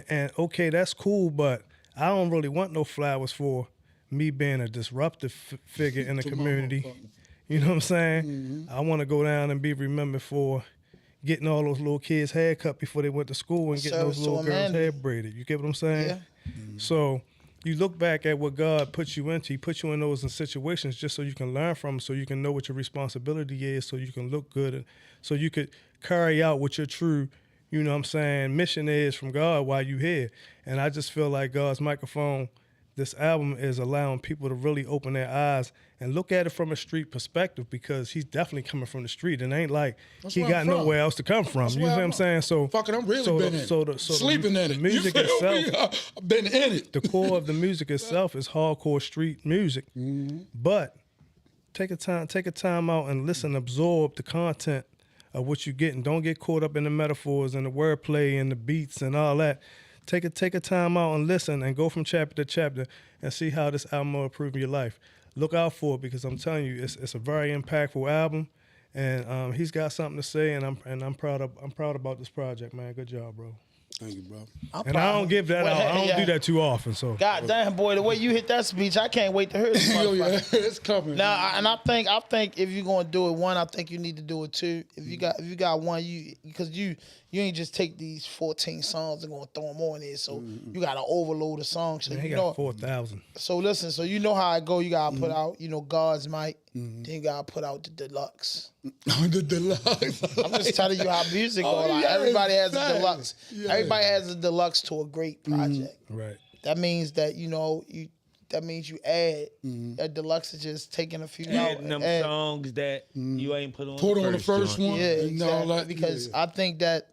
And okay, that's cool, but I don't really want no flowers for me being a disruptive figure in the community. You know what I'm saying? Mm-hmm. I want to go down and be remembered for getting all those little kids' hair cut before they went to school and getting those little girls' hair braided. You get what I'm saying? Yeah. Mm-hmm. So you look back at what God put you into. He put you in those situations just so you can learn from them, so you can know what your responsibility is, so you can look good, and so you could carry out what your true, you know what I'm saying, mission is from God while you here. And I just feel like God's microphone, this album is allowing people to really open their eyes and look at it from a street perspective because he's definitely coming from the street. And ain't like he got nowhere else to come from. You know what I'm saying? So fucking, I'm really been in it. Sleeping in it. The music itself, I've been in it. The core of the music itself is hardcore street music. Mm-hmm. But take a time out and listen, absorb the content of what you're getting. Don't get caught up in the metaphors and the wordplay and the beats and all that. Take a time out and listen and go from chapter to chapter and see how this album will improve your life. Look out for it because I'm telling you, it's a very impactful album, and he's got something to say, and I'm proud about this project, man. Good job, bro. Thank you, bro. And I don't give that out. I don't do that too often. So. God damn, boy, the way you hit that speech, I can't wait to hear this. Yeah, it's coming. Now, I think if you're gonna do it, one, I think you need to do it two. If you got one, because you ain't just take these 14 songs and gonna throw them on there. So you got to overload the songs. So he got 4,000. So listen, so you know how it go. You gotta put out, God's Mic. Then you gotta put out the deluxe. The deluxe. I'm just telling you how music go. Like, everybody has a deluxe. Yeah. Everybody has a deluxe to a great project. Right. That means that that means you add. A deluxe is just taking a few out. Adding them songs that you ain't put on. Put on the first one. Yeah, exactly. Because I think that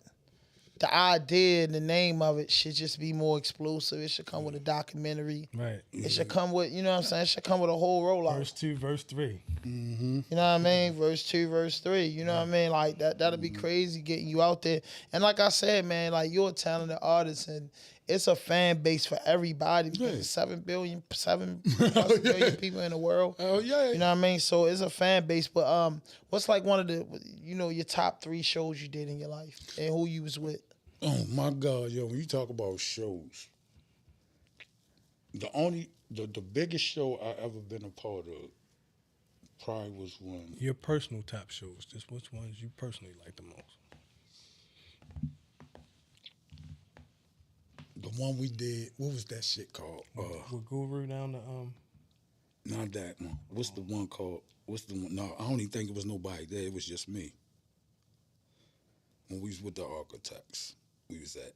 the idea and the name of it should just be more explosive. It should come with a documentary. Right. It should come with, what I'm saying? It should come with a whole rollout. Verse 2, verse 3. You know what I mean? Verse 2, verse 3. You know what I mean? Like, that'll be crazy getting you out there. And like I said, man, like, you're a talented artist, and it's a fan base for everybody because there's 7 billion people in the world. Oh, yeah. You know what I mean? So it's a fan base. But what's like one of the, your top 3 shows you did in your life and who you was with? Oh, my God, yo, when you talk about shows, the biggest show I ever been a part of probably was one. Your personal top shows, just which ones you personally like the most? The one we did, what was that shit called? With Guru down the Not that one. What's the one called? What's the one? No, I don't even think it was nobody there. It was just me. When we was with the Architects, we was at.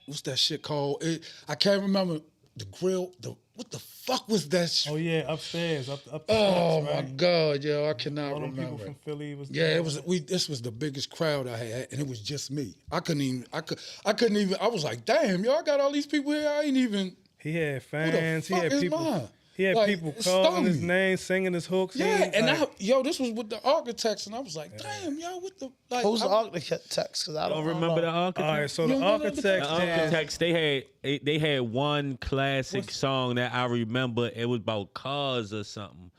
What's that shit called? I can't remember. The grill. What the fuck was that shit? Oh yeah, upstairs. Up Oh right? my God, yo, I cannot All them remember. people from Philly was. Yeah, it was. This was the biggest crowd I had, and it was just me. I couldn't even. I was like, damn, yo, I got all these people here. I ain't even. He had fans. Who the fuck he had is people. mine? He had Like, people it calling stung his me. name, singing his hooks. Yeah, and like, this was with the Architects, and I was like, damn, yo, what the like? Who's the Architects? Because I Don't don't remember the know. Architects. all right, so You the don't know Architects. The Architects, they had one classic song that I remember. It was about cars or something.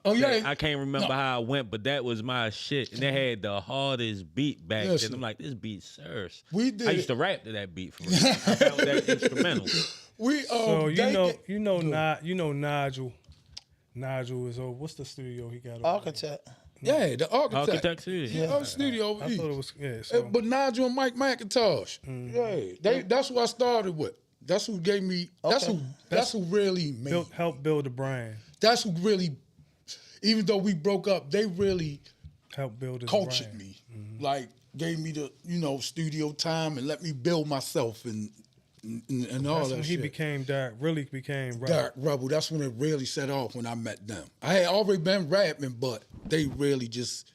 Oh yeah, I can't remember how it went, but that was my shit. And they had the hardest beat back Yes, then. sir. I'm like, this beat serves. We did. I used to rap to that beat for real. I found that instrumental. So you know Nigel. Nigel is over. What's the studio he got? Over Architect. Yeah, the Architect. Architects is. Yeah, studio over I here. thought it was So, But Nigel and Mike McIntosh. Yeah, that's who I started with. That's who gave me. That's who really made. helped build the brand. That's who really. Even though we broke up, they really Helped build his cultured brand. me. Like gave me the studio time and let me build myself and all That's that when shit. he really became Rebel. Dark Rebel. That's when it really set off when I met them. I had already been rapping, but they really just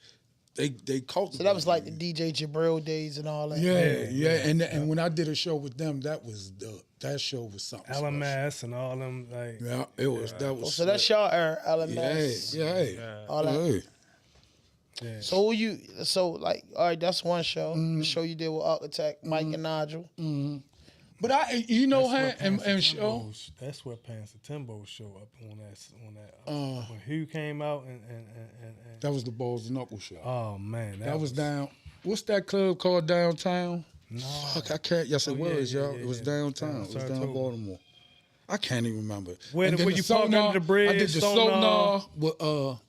they cultivated. So that was like the DJ Jabril days and all that. Yeah. And when I did a show with them, that show was something. LMS and all them like. Yeah, it was. That was. So that's y'all era, LMS. Yeah. All that. Yeah. So all right, that's one show. The show you did with Architect, Mike and Nigel. But and show. That's where Pants and Timbo show up on that when Hugh came out and That was the Balls and Knuckles show. oh man, that was down. What's that club called downtown? No. Fuck, I can't. Yes, it was, yeah, y'all. yeah, It was yeah. downtown. It was down Saratoga. Baltimore. I can't even remember. Where And then you park under the bridge, I did the Sonar. Sonar with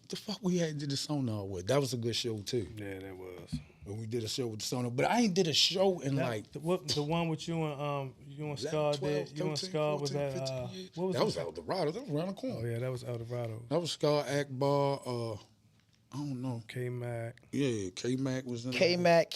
the fuck we had did the Sonar with. That was a good show too. Yeah, that was. When we did a show with the Sonar, but I ain't did a show in like the one with you and Scar 12, did. You and 13, Scar was 14, that 15 years. what was that it? was Eldorado. That was around the corner. Oh yeah, that was Eldorado. That was Scar Akbar. I don't know. K-Mac. Yeah, K-Mac was in K-Mac.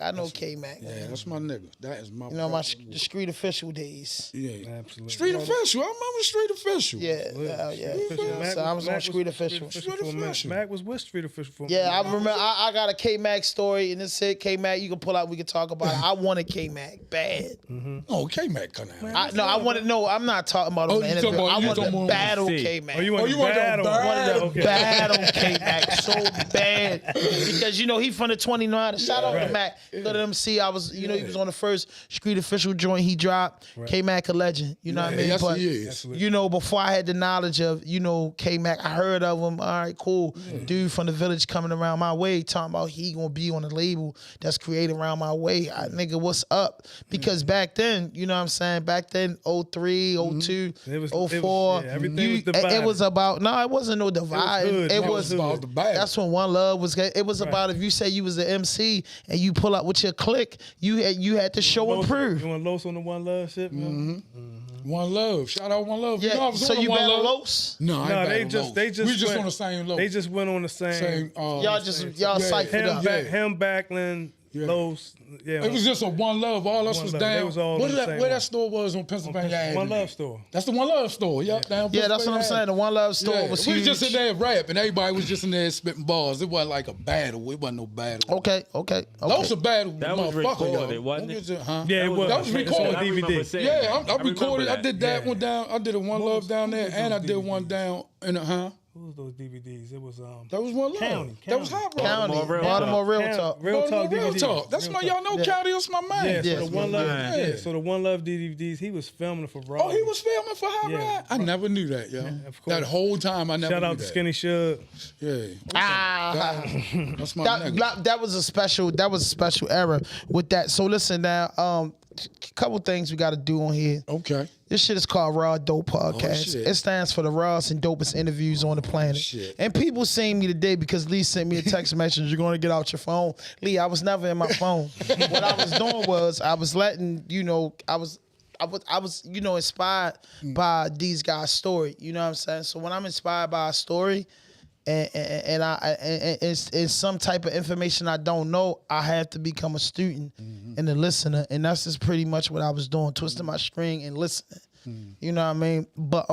I know K-Mac. Yeah, that's my nigga. That is my. The street official days. Yeah, Absolutely. Street Official. I remember Street Official. Yeah. So I was on Street Official. Street for a minute. Official. Mac was with Street Official for a Yeah, I minute. remember. I got a K-Mac story, and this it. K-Mac, you can pull out. We can talk about it. I wanted K-Mac bad. Oh, K-Mac come out. I wanted. No, I'm not talking about him. Oh, you talking about- I you wanted talking to about battle see. K-Mac. Oh, you want you to want to battle? battle? battle K-Mac. Mac so bad because he from the 29. Shout out to Mac. Go to MC. I was, he was on the first Street Official joint he dropped. K Mac a legend. You know what I mean? Yes, but he is. before I had the knowledge of K Mac, I heard of him. All right, cool. Dude from the village coming around my way, talking about he gonna be on a label that's created around my way. Nigga, what's up? Because back then, you know what I'm saying? Back then, 03, 02, 04, everything was divided. It was about it wasn't no divide. It was about the bag. that's when One Love was. It was about if you say you was an MC and you pull up with your clique, you had to show and prove. You want Los on the One Love shit, man? One Love. Shout out One Love. Yeah. I was So on you One battle Love. Los? No, They just we just went on the same low. They just went on the same. Y'all psyched it up. Him, Backlund, Los. Yeah, It was just a One Love. All us One was Love. down. They was all Where on the same that one. store was on Pennsylvania Avenue. One Love store. That's the One Love store. Yep, down Yeah, that's what I'm Pennsylvania saying. The One Love store Yeah, was we huge. was just in there rapping. Everybody was just in there spitting bars. It wasn't like a battle. It wasn't no battle. Okay. Those a battle, That was motherfucker, recorded, yo. wasn't Don't it? get you- huh? Yeah, it was. That was It's on recorded. I remember DVD. saying Yeah, that. I remember recorded. I that. did that one down. I did a One Love down there, and I did one down in the Who was those DVDs? It was That was One Love. County. That was Hot Rod. County. Real Baltimore Real County. Talk. Real Talk Real DVD. Talk. That's Real my Talk. y'all know County. That's my man. Yeah, so Yes, the One Love. man. Yeah, so the One Love DVDs, he was filming for Raw. Oh, he was filming for Hot Yeah. Rod? I never knew that, yo. of course. That whole time, I never Shout knew out to that. Skinny Shug. Yeah. That's my nigga. That was a special era with that. So listen now, a couple things we got to do on here. Okay. This shit is called RawDope Podcast. shit. It stands for the rawest and dopest interviews on the planet. Shit. And people seen me today because Lee sent me a text message. You're going to get out your phone. Lee, I was never in my phone. What I was doing was I was letting, I was inspired by these guys' story. You know what I'm saying? So when I'm inspired by a story, and it's some type of information I don't know, I have to become a student and a listener, and that's just pretty much what I was doing, twisting my string and listening. You know what I mean? But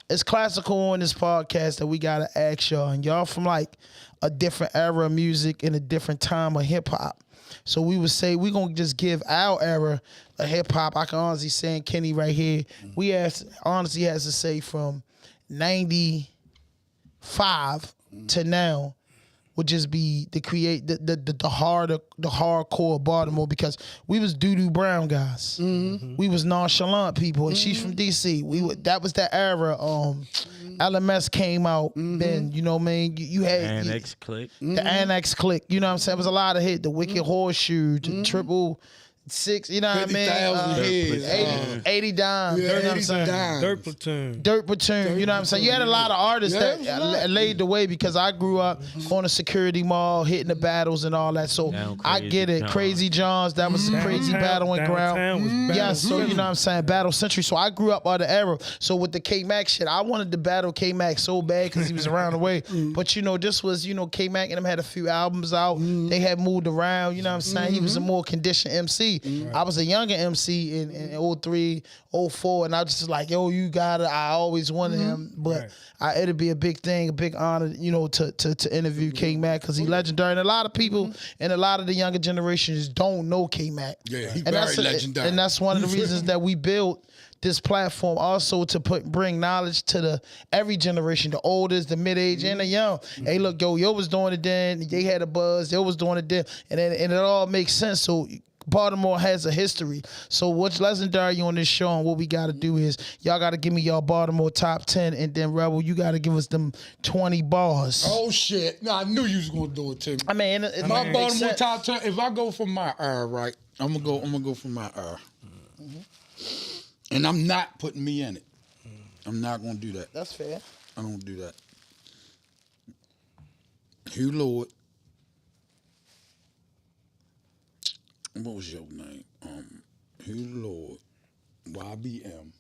it's classical on this podcast that we gotta ask y'all, and y'all from like a different era of music and a different time of hip hop. So we would say we gonna just give our era of hip hop. I can honestly say, and Kenny right here, we honestly has to say from 95 to now would just be the hardcore Baltimore, because we was doo-doo brown guys. We was nonchalant people, and she's from DC. That was that era. LMS came out, then you know what I mean. You had Annex Click. the Annex Click. You know what I'm saying? It was a lot of hits. The Wicked Horseshoe, the Triple Six. You know what I mean? 50,000 heads. 80 dimes. Yeah, you know what I'm 80 saying? dimes. Dirt Platoon. Dirt Platoon, you know what I'm saying? You had a lot of artists Yeah, that it was a lot. laid the way, because I grew up on a security mall, hitting the battles and all that. So Down I Crazy get it. John. Crazy Johns, that was some crazy battling ground. Downtown was battle Yes, so you know what I'm saying? Battle Century. So I grew up on the era. So with the K-Mac shit, I wanted to battle K-Mac so bad because he was around the way. But this was, K-Mac and them had a few albums out. They had moved around, you know what I'm saying? He was a more conditioned MC. I was a younger MC in 03, 04, and I was just like, yo, you got it. I always wanted him, but it'd be a big thing, a big honor, to interview K-Mac, because he's legendary. And a lot of people and a lot of the younger generations don't know K-Mac. Yeah, he's and very legendary. And that's one of the reasons that we built this platform, also to bring knowledge to every generation, the oldest, the mid-age, and the young. Hey, look, yo was doing it then. They had a buzz. Yo was doing it then, and it all makes sense. So Baltimore has a history. So what's legendary on this show, and what we got to do is y'all got to give me y'all Baltimore top 10, and then Rebel, you got to give us them 20 bars. Oh shit! No, I knew you was gonna do it too. I mean, My makes Baltimore sense. top 10. If I go for my R, right, I'm gonna go for my R, and I'm not putting me in it. I'm not gonna do that. That's fair. I don't do that. Hugh Lord. What was your name? Hugh Lord. YBM.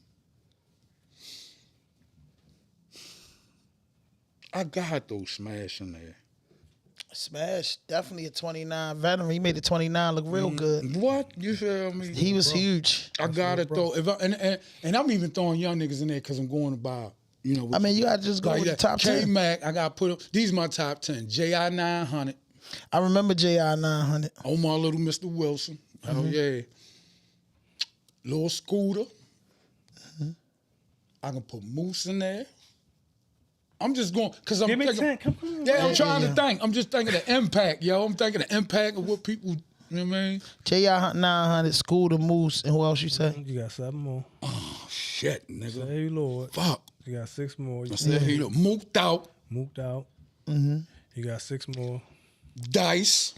I got those Smash in there. Smash, definitely a 29 veteran. He made the 29 look real good. What? You feel me? He was huge. I gotta throw. And I'm even throwing young niggas in there because I'm going about. I mean, you gotta just go with the top 10. K-Mac, I gotta put up. These my top 10. J.I. 900. I remember J.I. 900. Omar Little, Mr. Wilson. Oh yeah. Lil Scooter. I can put Moose in there. I'm just going because I'm Give me thinking. 10. Come on. Yeah, I'm trying to think. I'm just thinking the impact, yo. I'm thinking the impact of what people. You know what I mean? J.I. 900, School the Moose, and who else you say? You got 7 more. Oh shit, nigga. Hey, Lord. Fuck. You got 6 more. I said he done mooked out. Moved out. Mm-hmm. You got 6 more. Dice.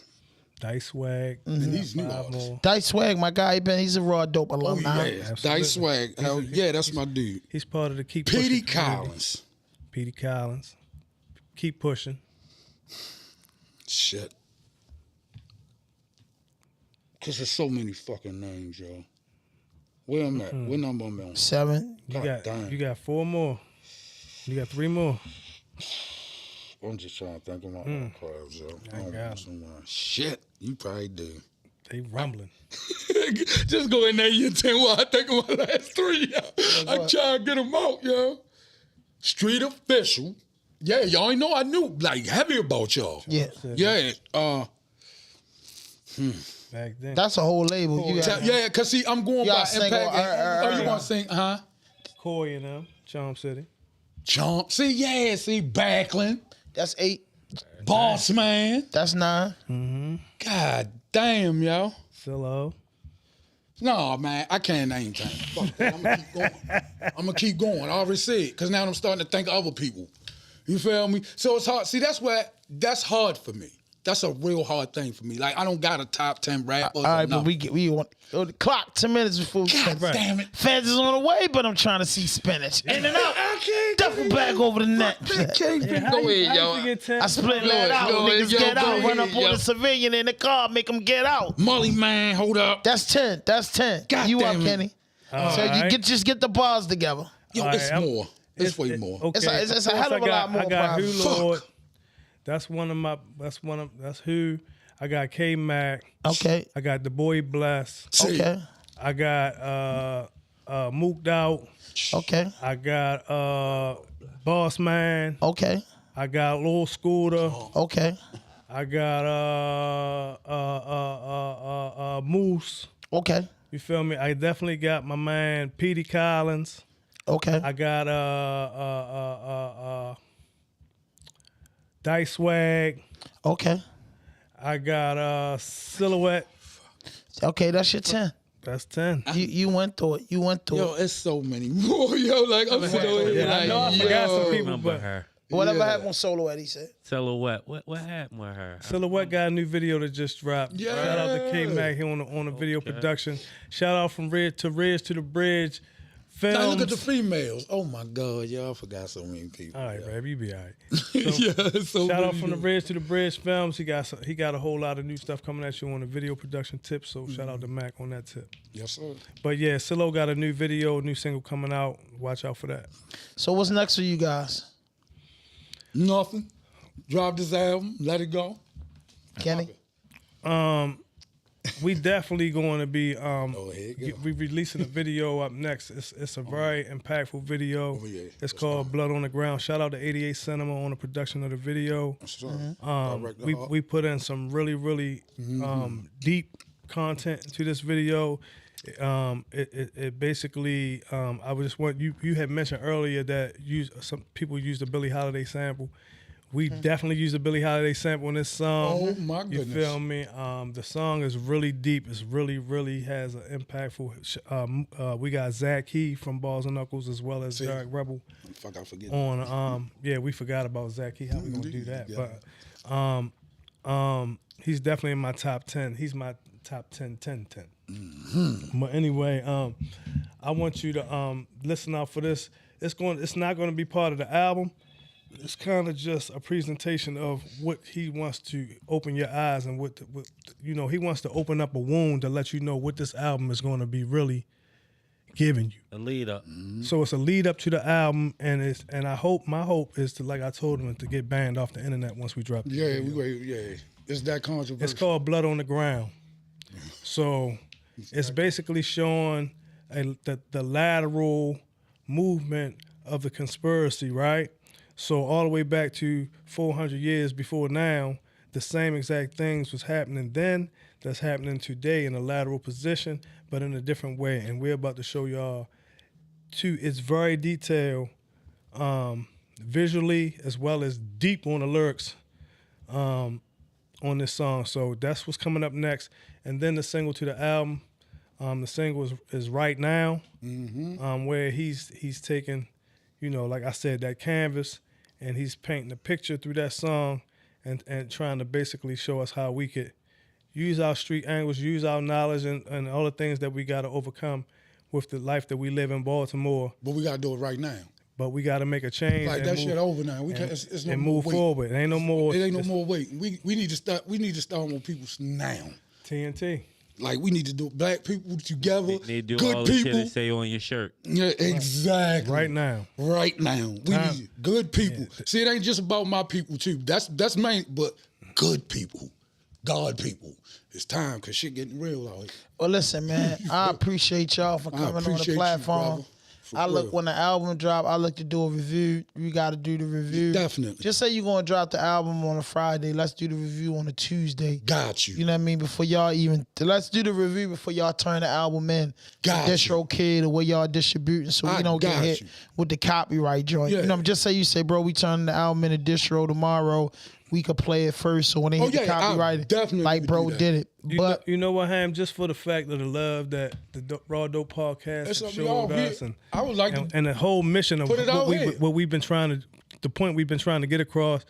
Dice Swag. And these new 5 artists. more. Dice Swag, my guy, he's a RawDope Oh alumni. yeah, Absolutely. Dice Swag. Hell yeah, that's my dude. He's part of the Keep Petey Pushing community. Collins. Petey Collins. Keep pushing. Shit. Cause there's so many fucking names, yo. Where I'm at? What number I'm on? 7. God damn. You got 4 more. You got 3 more. I'm just trying to think of my own clubs, yo. I don't got know 'em. someone. Shit, you probably do. They rumbling. Just go in there, you 10 while I think of my last 3, yo. I try to get them out, yo. Street Official. Yeah, y'all ain't know I knew, like, heavy about y'all. Yeah. Yeah, Back then. That's a whole label. You got, yeah, cause see, I'm going Y'all by sing impact. on Oh, you RRR. want to sing, huh? Coy and them. Charm City. Chomp. See, Backlund. That's 8. Boss Man. That's 9. God damn, yo. Silo. No, man, I can't name time. Fuck that. I'm gonna keep going. I already said, because now I'm starting to think of other people. You feel me? So it's hard. See, that's hard for me. That's a real hard thing for me. Like, I don't got a top 10 rappers. All right, but we want the clock 10 minutes before we God finish. damn it. Feds is on the way, but I'm trying to see spinach. In and out. I can't. Duffel bag over the net. Go ahead, How yo. you get 10? I split Go that ahead, out. go ahead, Niggas yo, get go out. Run ahead, up on yo. the civilian in the car, make them get out. Molly, man, hold up. That's 10. That's 10. God you damn up, it. Kenny? So right. just get the bars together. Yo, All it's right, more. It's way more. Okay. It's a Of hell course, of a lot more I got problems. Who Lord. That's who. I got K Mac. Okay. I got the boy Bless. See, Okay. I got Mooked Out. Okay. I got Boss Man. Okay. I got Lil Scooter. Okay. I got Moose. Okay. You feel me? I definitely got my man Petey Collins. Okay. I got Dice Swag. Okay. I got Silhouette. Okay, that's your 10. That's 10. You went through it. You went through yo, it. it's so many more, yo. Like, I'm sitting over here, I know I like, forgot some yo. people, Remember but her. Whatever Yeah. happened on Solo, Eddie said. Silhouette. What happened with her? Silhouette got a new video that just dropped. Yeah. Shout out to K Mac here on the video production. Shout out from Ridge to the Bridge. Films. Now look at the females. Oh my God, y'all forgot so many people. All right, yo. baby, you be all right. Yeah, so Shout out many from the people. Ridge to the Bridge Films. He got a whole lot of new stuff coming at you on the video production tip. So shout out to Mac on that tip. Yes, sir. But yeah, Silo got a new video, new single coming out. Watch out for that. So what's next for you guys? Nothing. Drop this album. Let it go. Kenny? We definitely going to be ahead, go. we releasing a video up next. It's a very impactful video. Oh, yeah. It's called Blood on the Ground. Shout out to 88 Cinema on the production of the video. Sure. We put in some really deep content to this video. It basically I would just want you had mentioned earlier that some people use the Billie Holiday sample. We definitely use the Billie Holiday sample in this song. Oh my You goodness. feel me? The song is really deep. It's really has an impactful. We got Zach Key from Balls and Knuckles as well as Derek Rebel Fuck, I forget. on. Yeah, we forgot about Zach Key. How we gonna do that? Yeah. But he's definitely in my top 10. He's my top 10. But anyway, I want you to listen out for this. It's not going to be part of the album. It's kind of just a presentation of what he wants to open your eyes and what he wants to open up a wound to let you know what this album is going to be really giving you. The lead up. So it's a lead up to the album, and my hope is to, like I told him, to get banned off the internet once we drop it. Yeah. It's that controversial. It's called Blood on the Ground. So it's basically showing the lateral movement of the conspiracy, right? So all the way back to 400 years before now, the same exact things was happening then that's happening today in a lateral position, but in a different way. And we're about to show y'all, it's very detailed. visually as well as deep on the lyrics on this song. So that's what's coming up next. And then the single to the album, the single is Right Now, where he's taking, like I said, that canvas, and he's painting a picture through that song and trying to basically show us how we could use our street angles, use our knowledge and all the things that we got to overcome with the life that we live in Baltimore. But we got to do it right now. But we got to make a change. Like that shit over now. We can't. It's no and more move wait. forward. It ain't no more. It ain't no more wait. We need to start. We need to start on people now. TNT. Like we need to do black people together. They do good all the people. shit they say on your shirt. Yeah, exactly. Right now. Right now. We need good people. Yeah. See, it ain't just about my people too. That's main, but good people, God people. It's time because shit getting real out here. Well, listen, man. I appreciate y'all for coming on the platform. When the album drop, I look to do a review. You got to do the review. Definitely. Just say you're going to drop the album on a Friday. Let's do the review on a Tuesday. Got you. You know what I mean? Let's do the review before y'all turn the album in. Got you. DistroKid, the way y'all distributing, so we don't get hit with the copyright joint. Yeah. Just say you say, bro, we turning the album in a distro tomorrow. We could play it first, so when they hit the copyright, definitely like bro did it. But you know what, Ham? Just for the fact of the love that the RawDope Podcast showed us, and I would like and the whole mission of what we've been trying to, the point we've been trying to get across.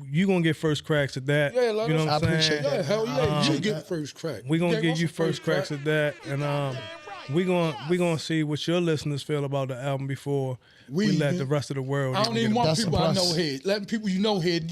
You gonna get first cracks at that. Yeah, you know what I'm saying? Yeah, hell yeah, you get first crack. We gonna give you first cracks at that, and we gonna see what your listeners feel about the album before we let the rest of the world. I don't even want people I know head. Letting people you know head.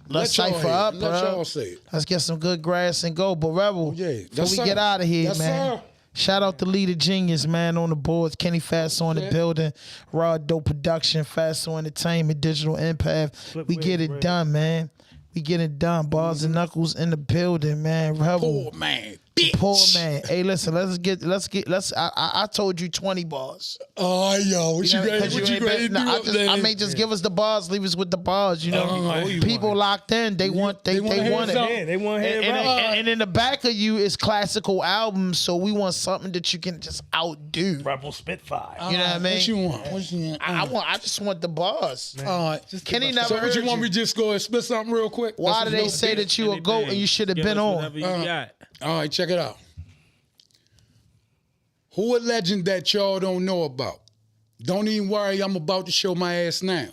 Let's cipher up, bro. Let y'all say it. Let's get some good grass and go. But Rebel, before we get out of here, man. Sir. Shout out to Leader Genius, man, on the boards. Kenny Fatso on the building. RawDope Production, Fatso Entertainment, Digital Impact. We get it done, man. We get it done. Balls and Knuckles in the building, man. Rebel. Poor man. Bitch. Poor man. Hey, listen, I told you 20 bars. Oh, yo, what you ready to do? I may just give us the bars, leave us with the bars, People locked in, they want it. They want to hear and in the back of you is classical albums, so we want something that you can just outdo. Rebel Spitfire. You know what I mean? What you want? I just want the bars. Kenny never So what you heard want me to just go and spit something real quick? Why do they say that you a GOAT and you should have been on? All right, check it out. Who a legend that y'all don't know about? Don't even worry, I'm about to show my ass now.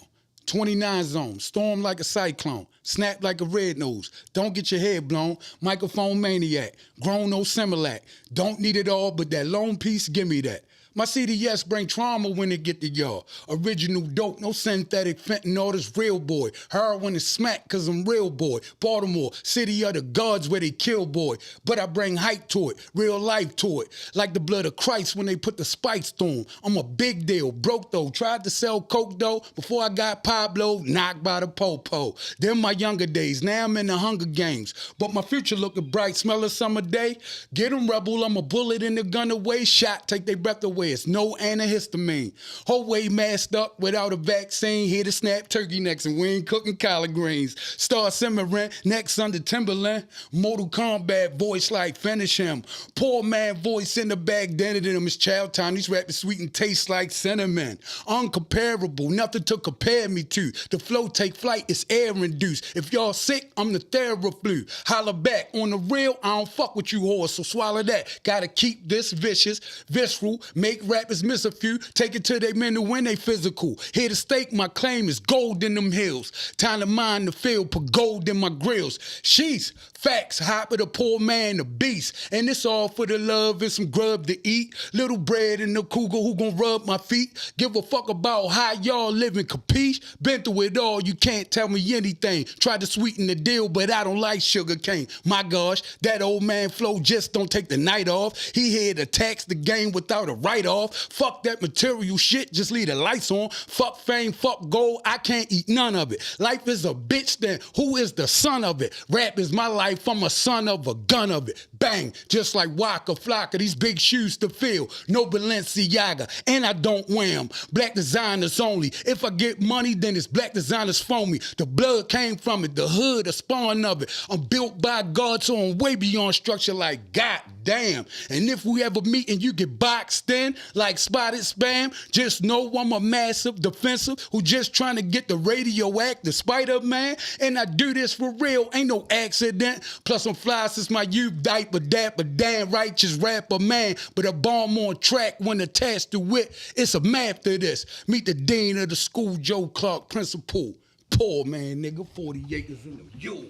29 zone, storm like a cyclone, snap like a red nose. Don't get your head blown, microphone maniac, grown no Similac. Don't need it all, but that lone piece, give me that. My CDS bring trauma when it get to y'all. Original dope, no synthetic fentanyl, this real boy. Heroin is smack cause I'm real boy. Baltimore, city of the gods where they kill boy. But I bring hype to it, real life to it. Like the blood of Christ when they put the spikes through 'em. I'm a big deal, broke though. Tried to sell coke though. Before I got Pablo, knocked by the popo. Them my younger days, now I'm in the Hunger Games. But my future looking bright, smell a summer day. Get 'em rebel, I'm a bullet in the gun away. Shot, take their breath away. It's no antihistamine. Whole way masked up without a vaccine. Here to snap turkey necks and we ain't cooking collard greens. Start simmering, necks under Timberland. Mortal Kombat voice like finish him. Poor man voice in the back, dented in him. It's child time. These rappers sweet and taste like cinnamon. Uncomparable, nothing to compare me to. The flow take flight, it's air induced. If y'all sick, I'm the Theraflu. Holla back on the real, I don't fuck with you whores, so swallow that. Gotta keep this vicious, visceral, make rappers miss a few, take it to they men to win they physical. Here to stake, my claim is gold in them hills. Time to mine the field, put gold in my grills. She's facts, hop of the poor man, the beast. And it's all for the love and some grub to eat. Little bread and the cougar who gon' rub my feet. Give a fuck about how y'all living, capiche? Been through it all, you can't tell me anything. Tried to sweeten the deal, but I don't like sugar cane. My gosh, that old man flow just don't take the night off. He here to tax the game without a write-off. Fuck that material shit, just leave the lights on. Fuck fame, fuck gold, I can't eat none of it. Life is a bitch, then who is the son of it? Rap is my life, I'm a son of a gun of it. Bang, just like Waka Flocka, these big shoes to fill. No Balenciaga, and I don't wear them. Black designers only. If I get money, then it's black designers for me. The blood came from it, the hood, the spawn of it. I'm built by God, so I'm way beyond structure like God damn. And if we ever meet and you get boxed in, in like spotted spam. Just know I'm a massive defensive who just trying to get the radioactive Spider-Man. And I do this for real, ain't no accident. Plus I'm fly since my youth diaper dapper, damn righteous rapper man. But a bomb on track when attached to it, it's a math to this. Meet the dean of the school, Joe Clark, principal. Poor man, nigga, 40 acres in the mule.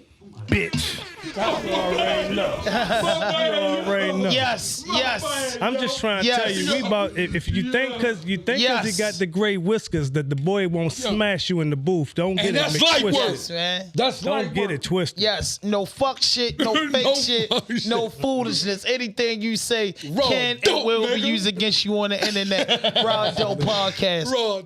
Bitch. You already know. You already know. Yes. I'm just trying to tell you, we about if you think because he got the gray whiskers that the boy won't smash you in the booth. Don't get it twisted. Yes, man. Don't get it twisted. Yes, no fuck shit, no fake shit, no foolishness. Anything you say can and will be used against you on the internet. RawDope Podcast.